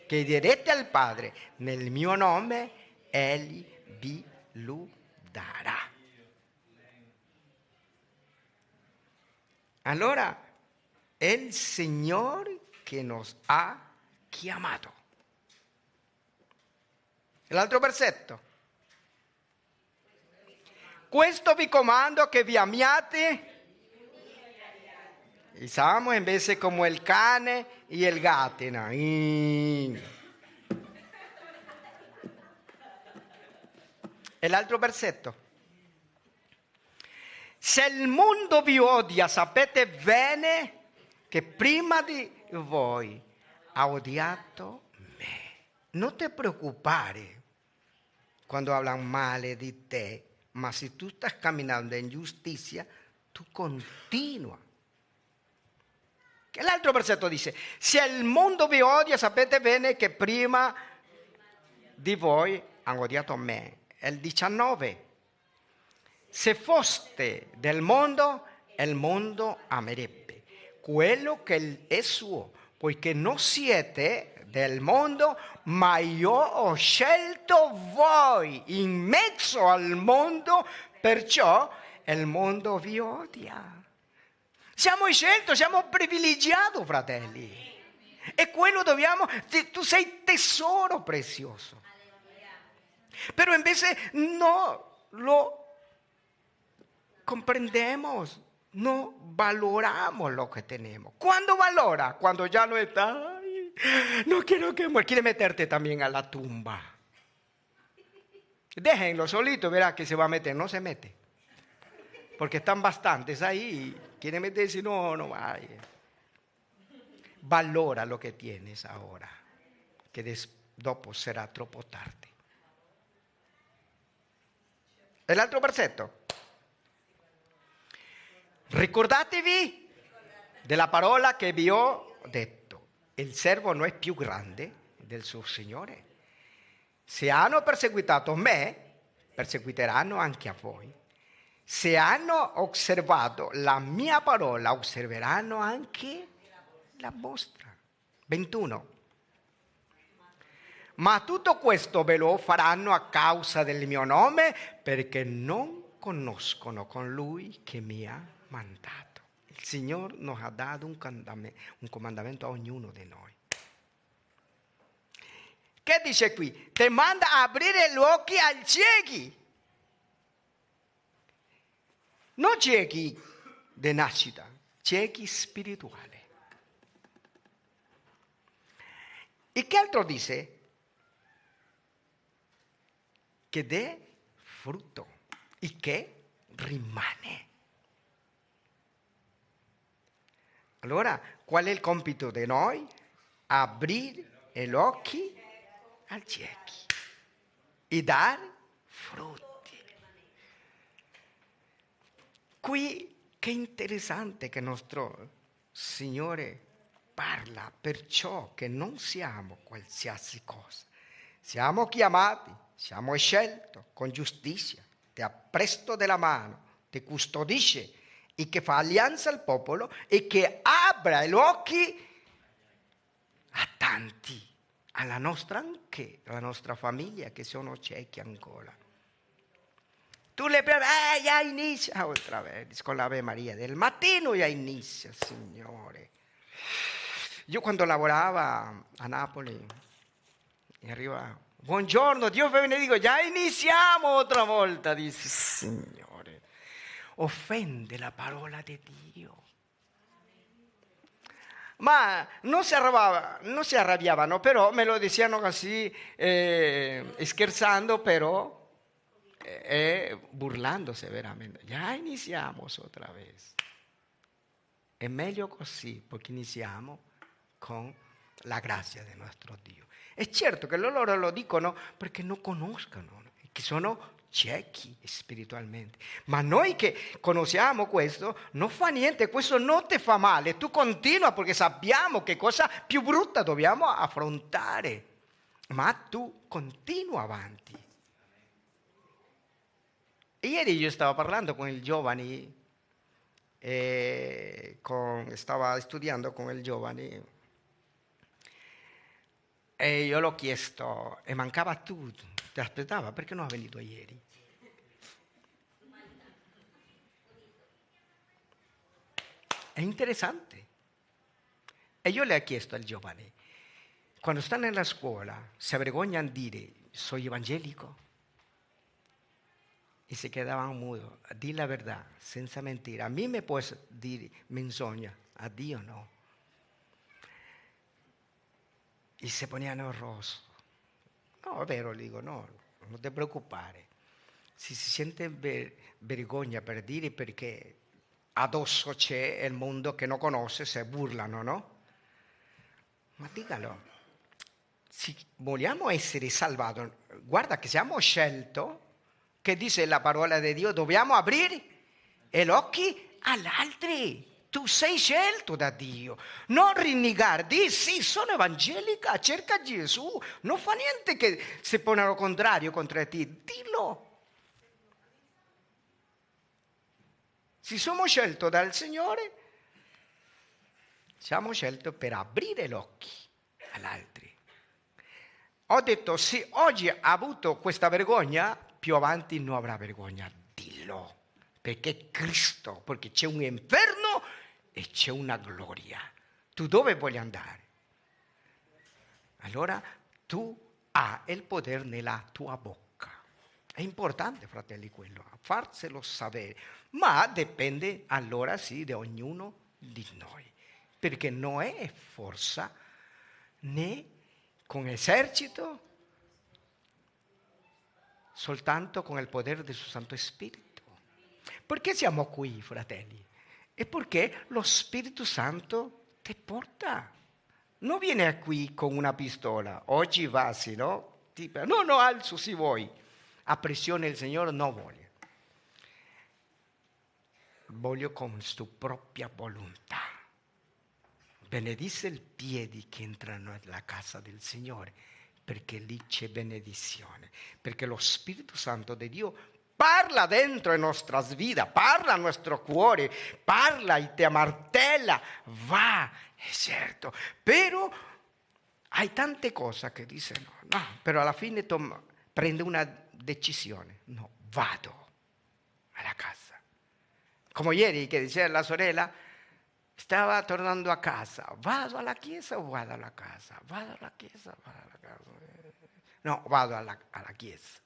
B: che direte al Padre nel mio nome, Egli vi lo darà. Allora, è il Signore che nos ha chiamato. L'altro versetto. Questo vi comando che vi amiate. Siamo invece come il cane e il gatto. E l'altro versetto. Se il mondo vi odia, sapete bene che prima di voi ha odiato me. Non ti preoccupare quando parlano male di te, ma se tu stai camminando in giustizia, tu continua. Che l'altro versetto dice, se il mondo vi odia, sapete bene che prima di voi hanno odiato me. È il 19. Se foste del mondo, il mondo amerebbe quello che è suo, poiché non siete del mondo, ma io ho scelto voi in mezzo al mondo, perciò il mondo vi odia. Siamo scelti, siamo privilegiati, fratelli. E quello dobbiamo, tu sei tesoro prezioso. Però invece no lo comprendemos. No valoramos lo que tenemos. ¿Cuándo valora? Cuando ya no está. Ay, no quiero que muera. Quiere meterte también a la tumba. Déjenlo solito, verá que se va a meter. No se mete. Porque están bastantes ahí. Quiere meterse, no vaya. Valora lo que tienes ahora. Que dopo sarà troppo tardi. L'altro versetto. Ricordatevi della parola che vi ho detto. Il servo non è più grande del suo Signore. Se hanno perseguitato me, perseguiteranno anche a voi. Se hanno osservato la mia parola, osserveranno anche la vostra. 21. Ma tutto questo ve lo faranno a causa del mio nome, perché non conoscono colui che mi ha mandato. Il Signore nos ha dato un comandamento a ognuno di noi. Che dice qui? Ti manda a aprire gli occhi ai ciechi. Non ciechi di nascita, ciechi spirituali. E che altro dice? Che dà frutto e che rimane. Allora, qual è il compito di noi? Aprire gli occhi ai ciechi e dare frutti. Qui che interessante che il nostro Signore parla, perciò che non siamo qualsiasi cosa. Siamo chiamati, siamo scelti con giustizia, ti ha presto della mano, ti custodisce e che fa alleanza al popolo e che apra gli occhi a tanti, alla nostra anche, alla nostra famiglia che sono ciechi ancora. Tu le ya inizia otra vez con l'Ave Maria del mattino, ya inizia, Signore. Io quando lavoravo a Napoli e arriva, buongiorno, Dio vi benedico, già iniziamo otra volta, dice Signore. Offende la parola di Dio. Ma non si arrabbiavano, però me lo dicevano così, scherzando, però burlándose veramente. Ya iniziamos otra vez. È meglio così, perché iniziamo con la grazia del nostro Dio. È certo che loro lo dicono perché non conoscono, che sono ciechi spiritualmente. Ma noi che conosciamo questo, non fa niente, questo non ti fa male. Tu continua perché sappiamo che cosa più brutta dobbiamo affrontare. Ma tu continua avanti. E ieri io stavo parlando con i giovani, stavo studiando con i giovani, e io l'ho chiesto, e mancava tutto, ti aspettava, perché non è venuto ieri? È interessante. E io le ho chiesto ai giovani, quando stanno nella scuola, si vergognano di dire, sono evangelico? E si quedavano mudos. Di la verità, senza mentire. A me mi puoi dire menzogna, a Dio no. E si ponevano rosso. No, è vero, dico, no, non ti preoccupare. Se si sente vergogna per dire, perché addosso c'è il mondo che non conosce, si burlano, no? Ma dicalo, se vogliamo essere salvati, guarda che siamo scelti, che dice la parola di Dio, dobbiamo aprire gli occhi agli altri. Tu sei scelto da Dio, non rinnegare, di sì, sono evangelica, cerca Gesù, non fa niente che si pongono contrario contro te, dillo. Se siamo scelti dal Signore, siamo scelti per aprire gli occhi agli altri. Ho detto, se oggi ha avuto questa vergogna, più avanti non avrà vergogna, dillo, perché Cristo, perché c'è un inferno e c'è una gloria. Tu dove vuoi andare? Allora tu hai il potere nella tua bocca. È importante, fratelli, quello, farselo sapere, ma dipende allora sì da ognuno di noi, perché non è forza né con esercito, soltanto con il potere del suo Santo Spirito. Perché siamo qui, fratelli? È perché lo Spirito Santo ti porta. Non viene qui con una pistola. Oggi va, sì, no? No, alzo se vuoi. A pressione il Signore non vuole. Voglio con sua propria volontà. Benedice i piedi che entrano nella casa del Signore, perché lì c'è benedizione, perché lo Spirito Santo di Dio parla dentro le nostre vite, parla al nostro cuore, parla e ti martella, va, è certo, però hai tante cose che dicono, no, però alla fine prende una decisione, no, vado alla casa. Come ieri che diceva la sorella, stava tornando a casa, vado alla chiesa o vado alla casa? Vado alla chiesa, vado alla casa. No, vado alla chiesa.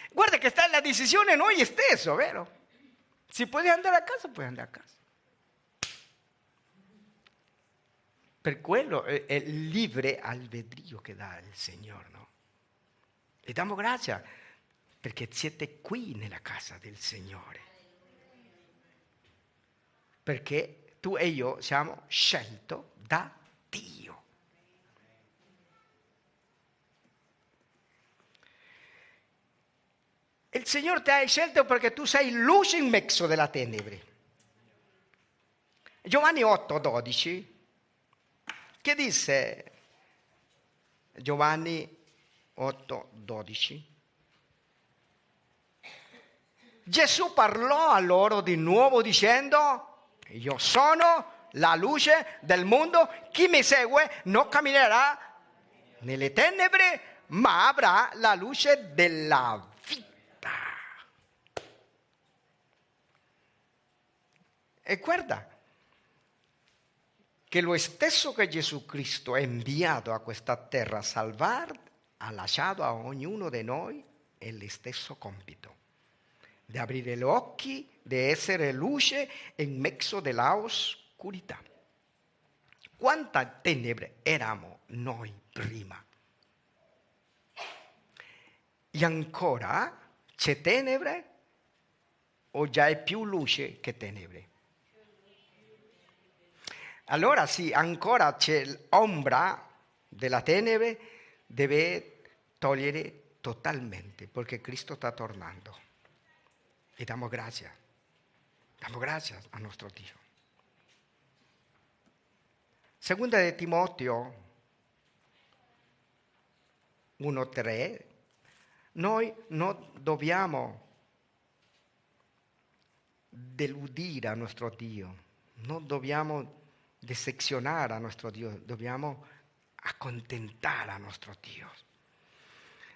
B: Guarda che sta la decisione noi stessi, vero? Se puoi andare a casa, puoi andare a casa. Per quello è libero albedrío che dà il Signore, no? E diamo grazie perché siete qui nella casa del Signore. Perché tu e io siamo scelti da Dio. Il Signore ti ha scelto perché tu sei luce in mezzo della tenebre. Giovanni 8,12, che dice Giovanni 8,12? Gesù parlò a loro di nuovo dicendo: io sono la luce del mondo, chi mi segue non camminerà nelle tenebre, ma avrà la luce della vita. E guarda che lo stesso che Gesù Cristo ha inviato a questa terra a salvare, ha lasciato a ognuno di noi lo stesso compito. di aprire gli occhi, di essere luce in mezzo della oscurità. Quanta tenebre eravamo noi prima. E ancora c'è tenebre o già è più luce che tenebre? Allora sì, ancora c'è l'ombra della tenebre, deve togliere totalmente, perché Cristo sta tornando. E diamo grazie a nostro Dio. Seconda di Timoteo 1,3, noi non dobbiamo deludere a nostro Dio, non dobbiamo disezionare a nostro Dio, dobbiamo accontentare a nostro Dio.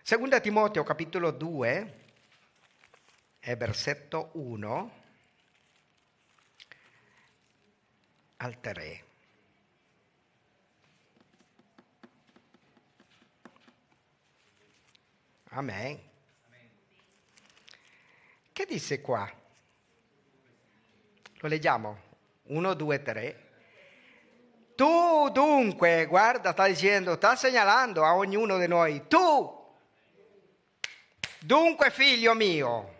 B: Seconda Timoteo capitolo 2 e versetto 1 al 3. Amen. Che dice qua? Lo leggiamo? 1, 2, 3. Tu dunque, guarda, sta dicendo, sta segnalando a ognuno di noi, tu, dunque figlio mio,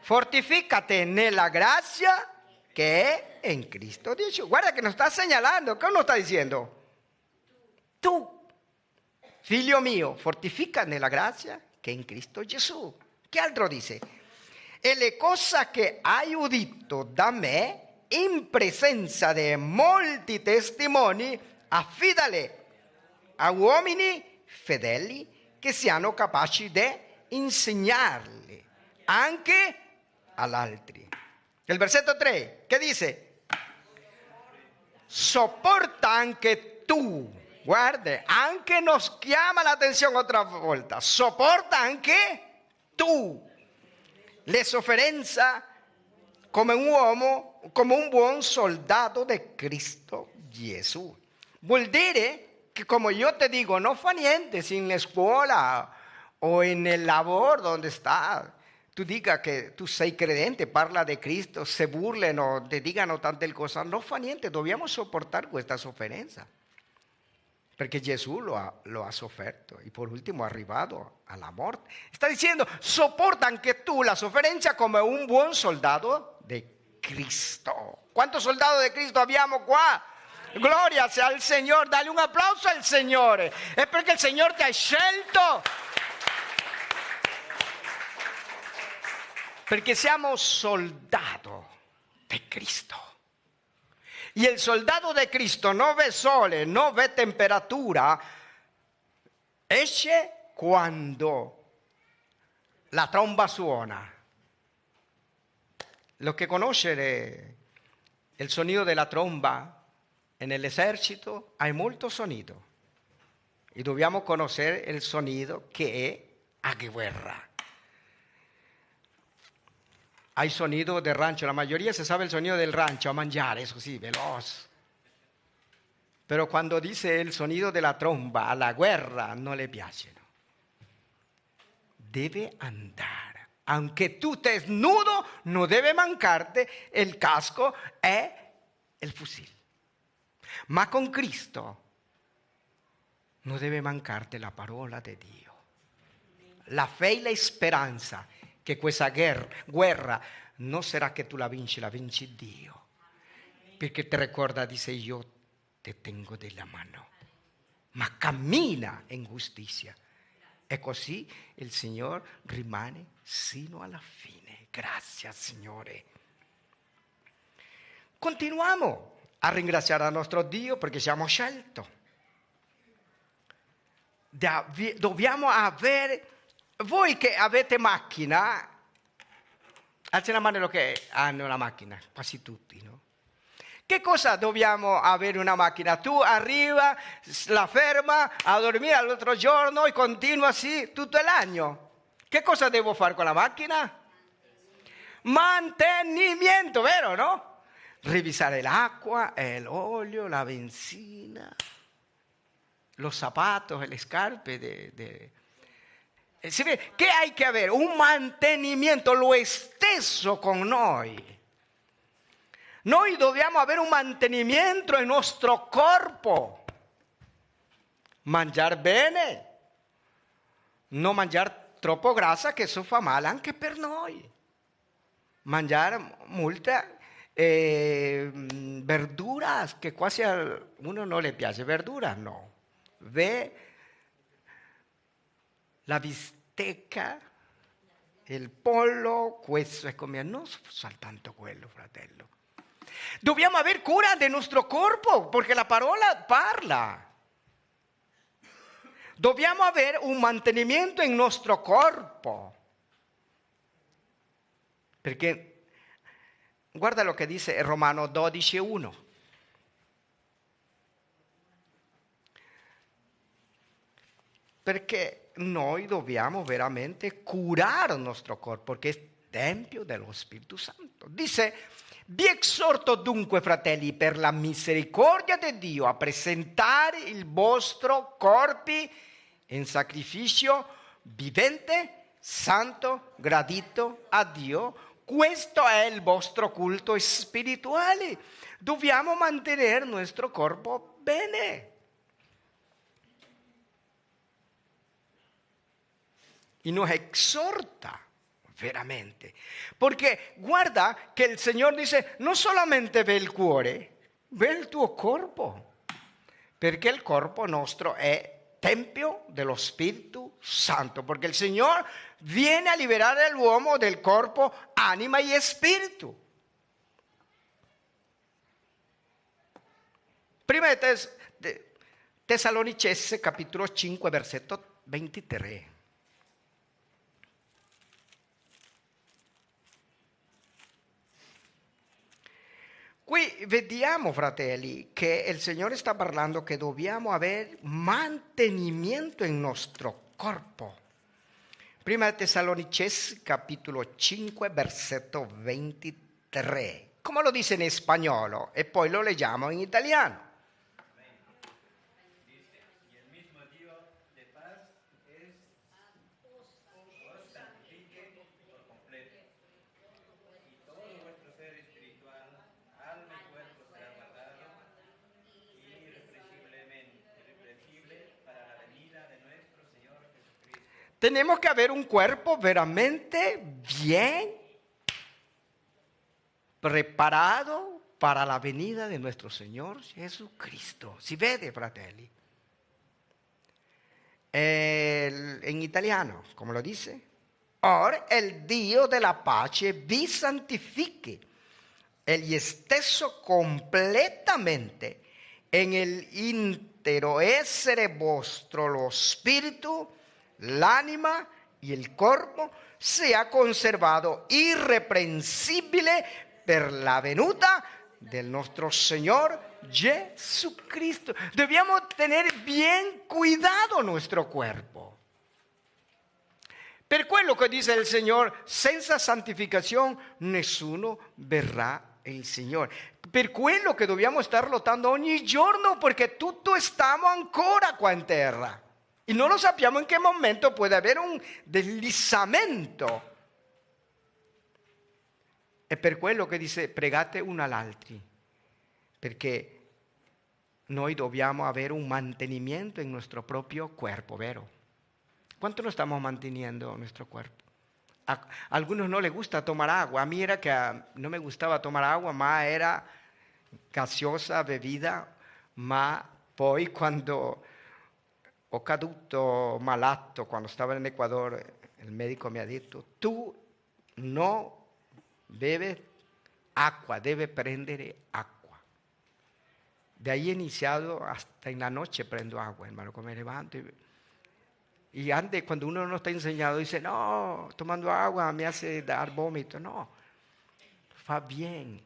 B: fortificati nella grazia che è in Cristo Gesù. Guarda che non sta segnalando, che non sta dicendo? Tu, figlio mio, fortifica nella grazia che è in Cristo Gesù. Che altro dice? E le cose che hai udito da me, in presenza di molti testimoni, affidale a uomini fedeli che siano capaci di insegnarli anche agli altri. Il versetto 3, che dice? Sopporta anche tu. Guarda, anche nos chiama l'attenzione otra volta. Sopporta anche tu le sofferenze come un uomo, come un buon soldato di Cristo Gesù. Vuol dire che, come io ti dico, non fa niente se in scuola o nel lavoro dove sta, tu dica che tu sei credente, parla di Cristo, se burlano, ti dicano tante cose, non fa niente, dobbiamo sopportare questa sofferenza. Perché Gesù lo ha sofferto e per ultimo è arrivato alla morte. Sta dicendo, sopporta anche tu la sofferenza come un buon soldato di Cristo. Quantos soldados di Cristo abbiamo qua? Gloria sia al Signore, dale un applauso al Signore. È perché il Signore ti ha scelto. Perché siamo soldati di Cristo. Y el soldado de Cristo no ve sole, no ve temperatura, esce quando la tromba suona. Lo que conoce el sonido de la tromba en el ejército, hay molto sonido. Y dobbiamo conocer el sonido que è a guerra. Hay sonido del rancho, la mayoría se sabe el sonido del rancho, a mangiare, eso sí, veloz. Pero cuando dice el sonido de la tromba, a la guerra, no le piace. Debe andar. Aunque tú estés nudo, no debe mancarte el casco e el fusil. Ma con Cristo no debe mancarte la parola di Dio. La fe e la speranza che questa guerra non sarà che tu la vinci Dio. Perché ti ricorda, dice, io te tengo della mano. Ma cammina in giustizia. E così il Signore rimane sino alla fine. Grazie, Signore. Continuiamo a ringraziare il nostro Dio perché siamo scelti. Dobbiamo avere... Voi che avete macchina, alzi la mano che hanno una macchina, quasi tutti, no? Che cosa dobbiamo avere una macchina? Tu arriva, la ferma a dormire all'altro giorno e continua così tutto l'anno. Che cosa devo fare con la macchina? Mantenimento, vero, no? Revisare l'acqua, l'olio, la benzina, los zapatos e le scarpe Si vede? Che hai che avere? Un mantenimento, lo stesso con noi. Noi dobbiamo avere un mantenimento nel nostro corpo. Mangiare bene, non mangiare troppo grassa che eso fa male anche per noi. Mangiare molta verdura che quasi a uno non le piace. Verdura no. La bistecca, il pollo, questo è come non soltanto quello, fratello. Dobbiamo avere cura del nostro corpo perché la parola parla. Dobbiamo avere un mantenimento in nostro corpo. Perché guarda lo che dice Romano 12:1. Perché noi dobbiamo veramente curare il nostro corpo, perché è tempio dello Spirito Santo. Dice: vi esorto dunque, fratelli, per la misericordia di Dio, a presentare il vostro corpi in sacrificio vivente, santo, gradito a Dio. Questo è il vostro culto spirituale. Dobbiamo mantenere il nostro corpo bene. E nos exhorta veramente. Perché guarda che il Signore dice: non solamente ve il cuore, ve il tuo corpo. Perché il corpo nostro è tempio dello Spirito Santo. Perché il Signore viene a liberare l'uomo del corpo, anima e spirito. Prima di Tessalonicesi, capitolo 5, versetto 23. Qui vediamo, fratelli, che il Signore sta parlando che dobbiamo avere mantenimento nel nostro corpo. Prima Tessalonicesi, capitolo 5, versetto 23. Come lo dice in spagnolo e poi lo leggiamo in italiano. Tenemos que haber un cuerpo veramente bien preparado para la venida de nuestro Señor Jesucristo. Si vede, fratelli? En italiano, come lo dice? Or il Dio della pace vi santifichi egli stesso completamente en el intero essere vostro lo spirito, l'anima y el corpo sia conservato irreprensibile per la venuta del nostro Signore Jesucristo. Dobbiamo tener bien cuidado nuestro cuerpo. Per quello che dice il Signore: senza santificazione nessuno verrà il Signore. Per quello che dobbiamo stare lottando ogni giorno, perché tutto stiamo ancora qua in terra. E non lo sappiamo in che momento può avere un deslizamento. È per quello che dice: pregate uno all'altro, perché noi dobbiamo avere un mantenimento in nostro proprio corpo, vero? ¿Cuánto nos estamos manteniendo nuestro cuerpo? A algunos no les gusta tomar agua. A mí era que no me gustaba tomar agua, ma era gaseosa, bebida, ma poi quando ho caduto malato, quando stavo in Ecuador, il medico mi ha detto: tu no bebes agua, debes prendere acqua. De ahí he iniciado hasta en la noche prendo agua, hermano, cuando me levanto. Y antes, cuando uno no está enseñado, dice: no, tomando agua me hace dar vómito. No, fa bien.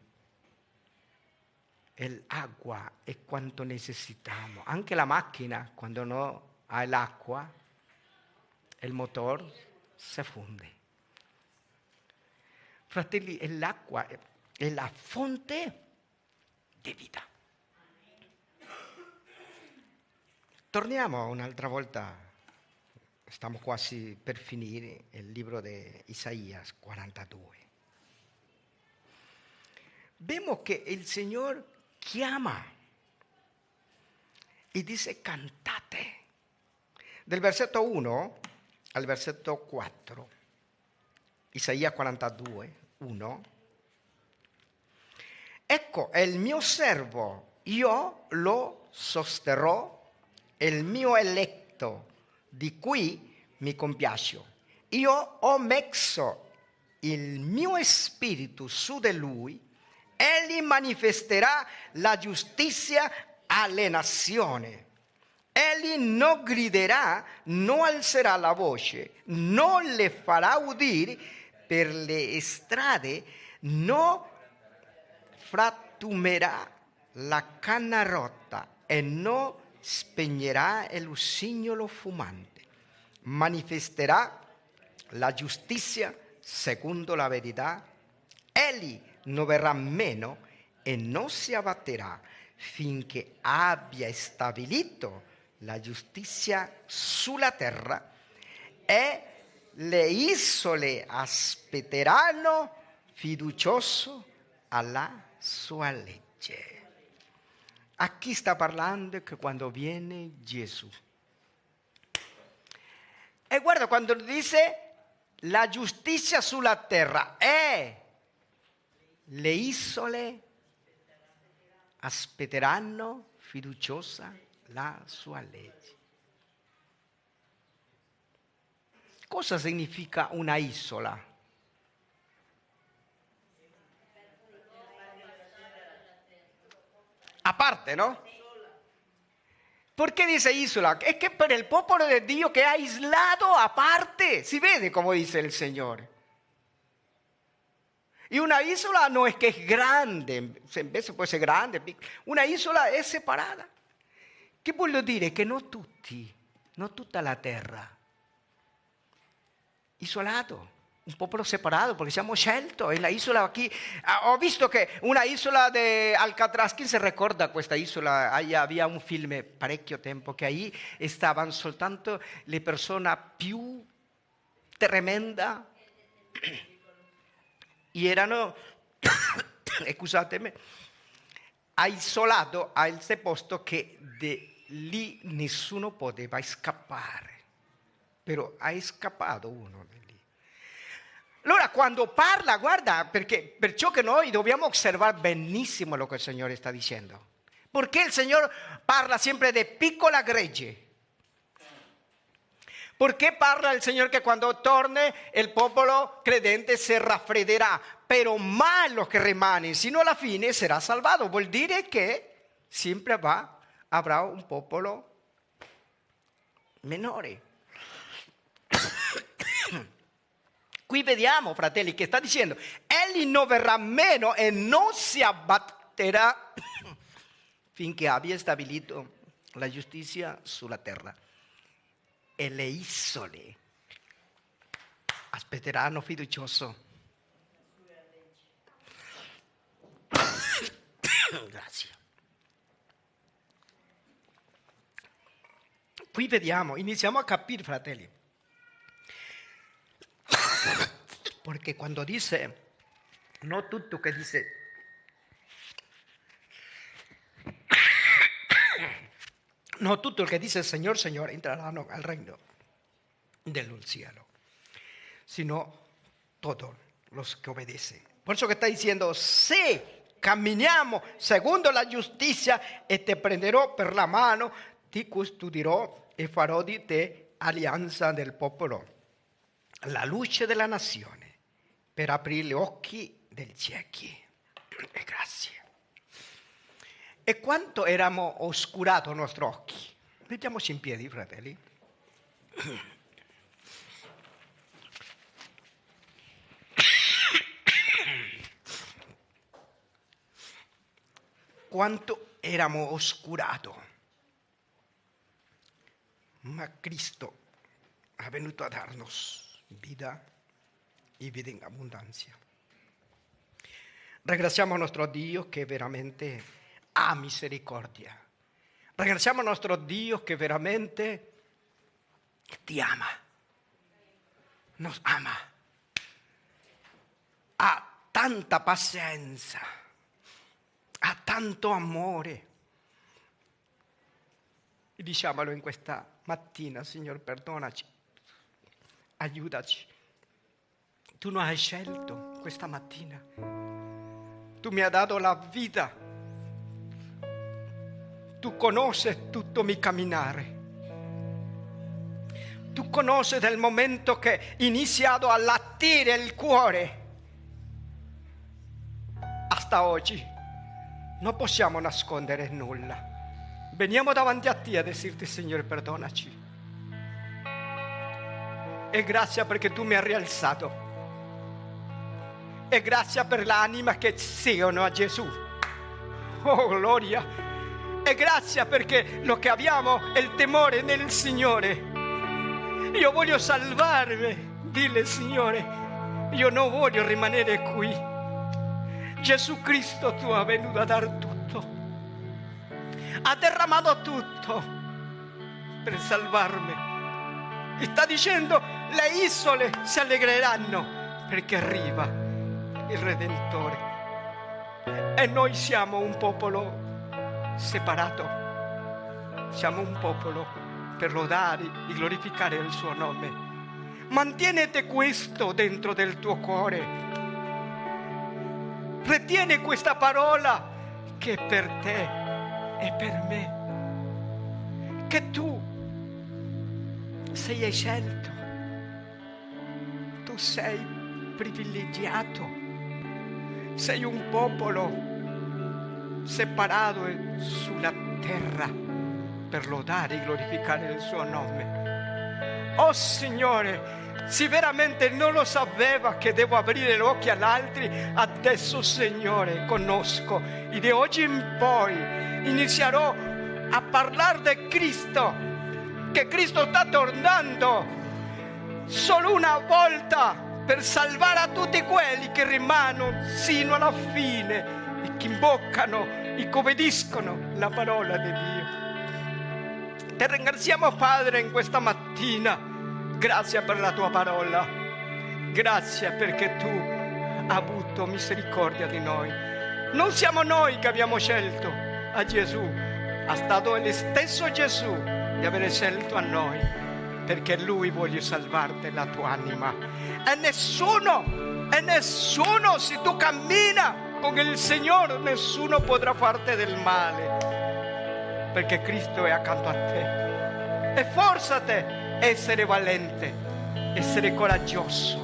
B: El agua es cuanto necesitamos. Anche la macchina, cuando no hay el agua, el motor se funde. Fratelli, l'acqua è la fonte di vita. Torniamo un'altra volta Stiamo quasi per finire il libro di Isaia 42. Vemos che il Signore chiama e dice cantate. Del versetto 1 al versetto 4, Isaia 42, 1. Ecco, è il mio servo, io lo sosterrò, è il mio eletto, di cui mi compiaccio. Io ho messo il mio spirito su di lui, egli manifesterà la giustizia alle nazioni. Egli non griderà, non alzerà la voce, non le farà udire per le strade, non frantumerà la canna rotta e non spegnerà il lusignolo fumante. Manifesterà la giustizia secondo la verità. Egli non verrà meno e non si abbatterà finché abbia stabilito la giustizia sulla terra, e le isole aspetteranno fiducioso alla sua legge. A chi sta parlando? Che quando viene Gesù. E guarda, quando dice la giustizia sulla terra, le isole aspetteranno fiduciosa la sua legge. Cosa significa una isola? A parte, ¿no? ¿Por qué dice isola? Es que per el popolo de Dios que ha aislado aparte. Si vede como dice el Señor. Y una isola no es que es grande, a veces puede ser grande, una isola è separata. Che voglio dire? Che non tutti, non tutta la terra, isolato, un popolo separato, perché siamo scelti. E la isola qui, ho visto che una isola di Alcatraz, chi si ricorda questa isola? Había un film parecchio tempo che ahí stavano soltanto le persone più tremende e erano, scusatemi, isolato a ese posto che lì nessuno poteva scappare, però è scappato uno di lì. Allora quando parla, guarda, perciò che noi dobbiamo osservare benissimo lo che il Signore sta dicendo, perché il Signore parla sempre di piccola gregge. Perché parla il Signore che quando torna il popolo credente si raffredderà, però mai lo che rimane sino alla fine sarà salvato. Vuol dire che sempre avrà un popolo minore. Qui vediamo, fratelli, che sta dicendo, egli non verrà meno e non si abbatterà finché abbia stabilito la giustizia sulla terra. E le isole aspetteranno fiducioso. Grazie. Qui vediamo, iniziamo a capire, fratelli, perché quando dice, non tutto che dice, no tutto il che dice il Signore entreranno al regno del cielo, sino todos los que obedecen. Por eso que está diciendo, se camminiamo secondo la giustizia e te prenderò per la mano, ti custodirò e farò di te alleanza del popolo, la luce della nazione, per aprire gli occhi degli ciechi. E grazie. E quanto eravamo oscurati i nostri occhi? Mettiamoci in piedi, fratelli. Quanto eravamo oscurati. Ma Cristo è venuto a darnos vita e vita in abbondanza. Ringraziamo il nostro Dio che veramente ha misericordia. Ringraziamo il nostro Dio che veramente ti ama. nos ama, ha tanta pazienza, ha tanto amore. E diciamolo in questa mattina: Signore, perdonaci, aiutaci. Tu non hai scelto questa mattina, tu mi hai dato la vita, tu conosci tutto il mio camminare, tu conosci del momento che ho iniziato a latire il cuore hasta oggi. Non possiamo nascondere nulla. Veniamo davanti a te a dirti: Signore, perdonaci. E grazie perché tu mi hai rialzato. E grazie per l'anima che seguono a Gesù. Oh, gloria! E grazie perché lo che abbiamo è il temore nel Signore. Io voglio salvarmi. Dille: Signore, io non voglio rimanere qui. Gesù Cristo, tu hai venuto a dare tutto. Ha derramato tutto per salvarmi. E sta dicendo: le isole si allegreranno perché arriva il Redentore. E noi siamo un popolo separato, siamo un popolo per lodare e glorificare il suo nome. Mantieniti questo dentro del tuo cuore, retieni questa parola che è per te e per me, che tu sei scelto, tu sei privilegiato. Sei un popolo separato sulla terra per lodare e glorificare il suo nome. Oh Signore, se veramente non lo sapeva che devo aprire gli occhi agli altri, adesso Signore conosco e da oggi in poi inizierò a parlare di Cristo, che Cristo sta tornando solo una volta per salvare a tutti quelli che rimangono sino alla fine e che imboccano e obbediscono la parola di Dio. Ti ringraziamo, Padre, in questa mattina. Grazie per la tua parola. Grazie perché tu hai avuto misericordia di noi. Non siamo noi che abbiamo scelto a Gesù, è stato lo stesso Gesù di aver scelto a noi, perché Lui vuole salvarti la tua anima. E nessuno, se tu cammina con il Signore, nessuno potrà farti del male, perché Cristo è accanto a te. E forzate, essere valente, essere coraggioso,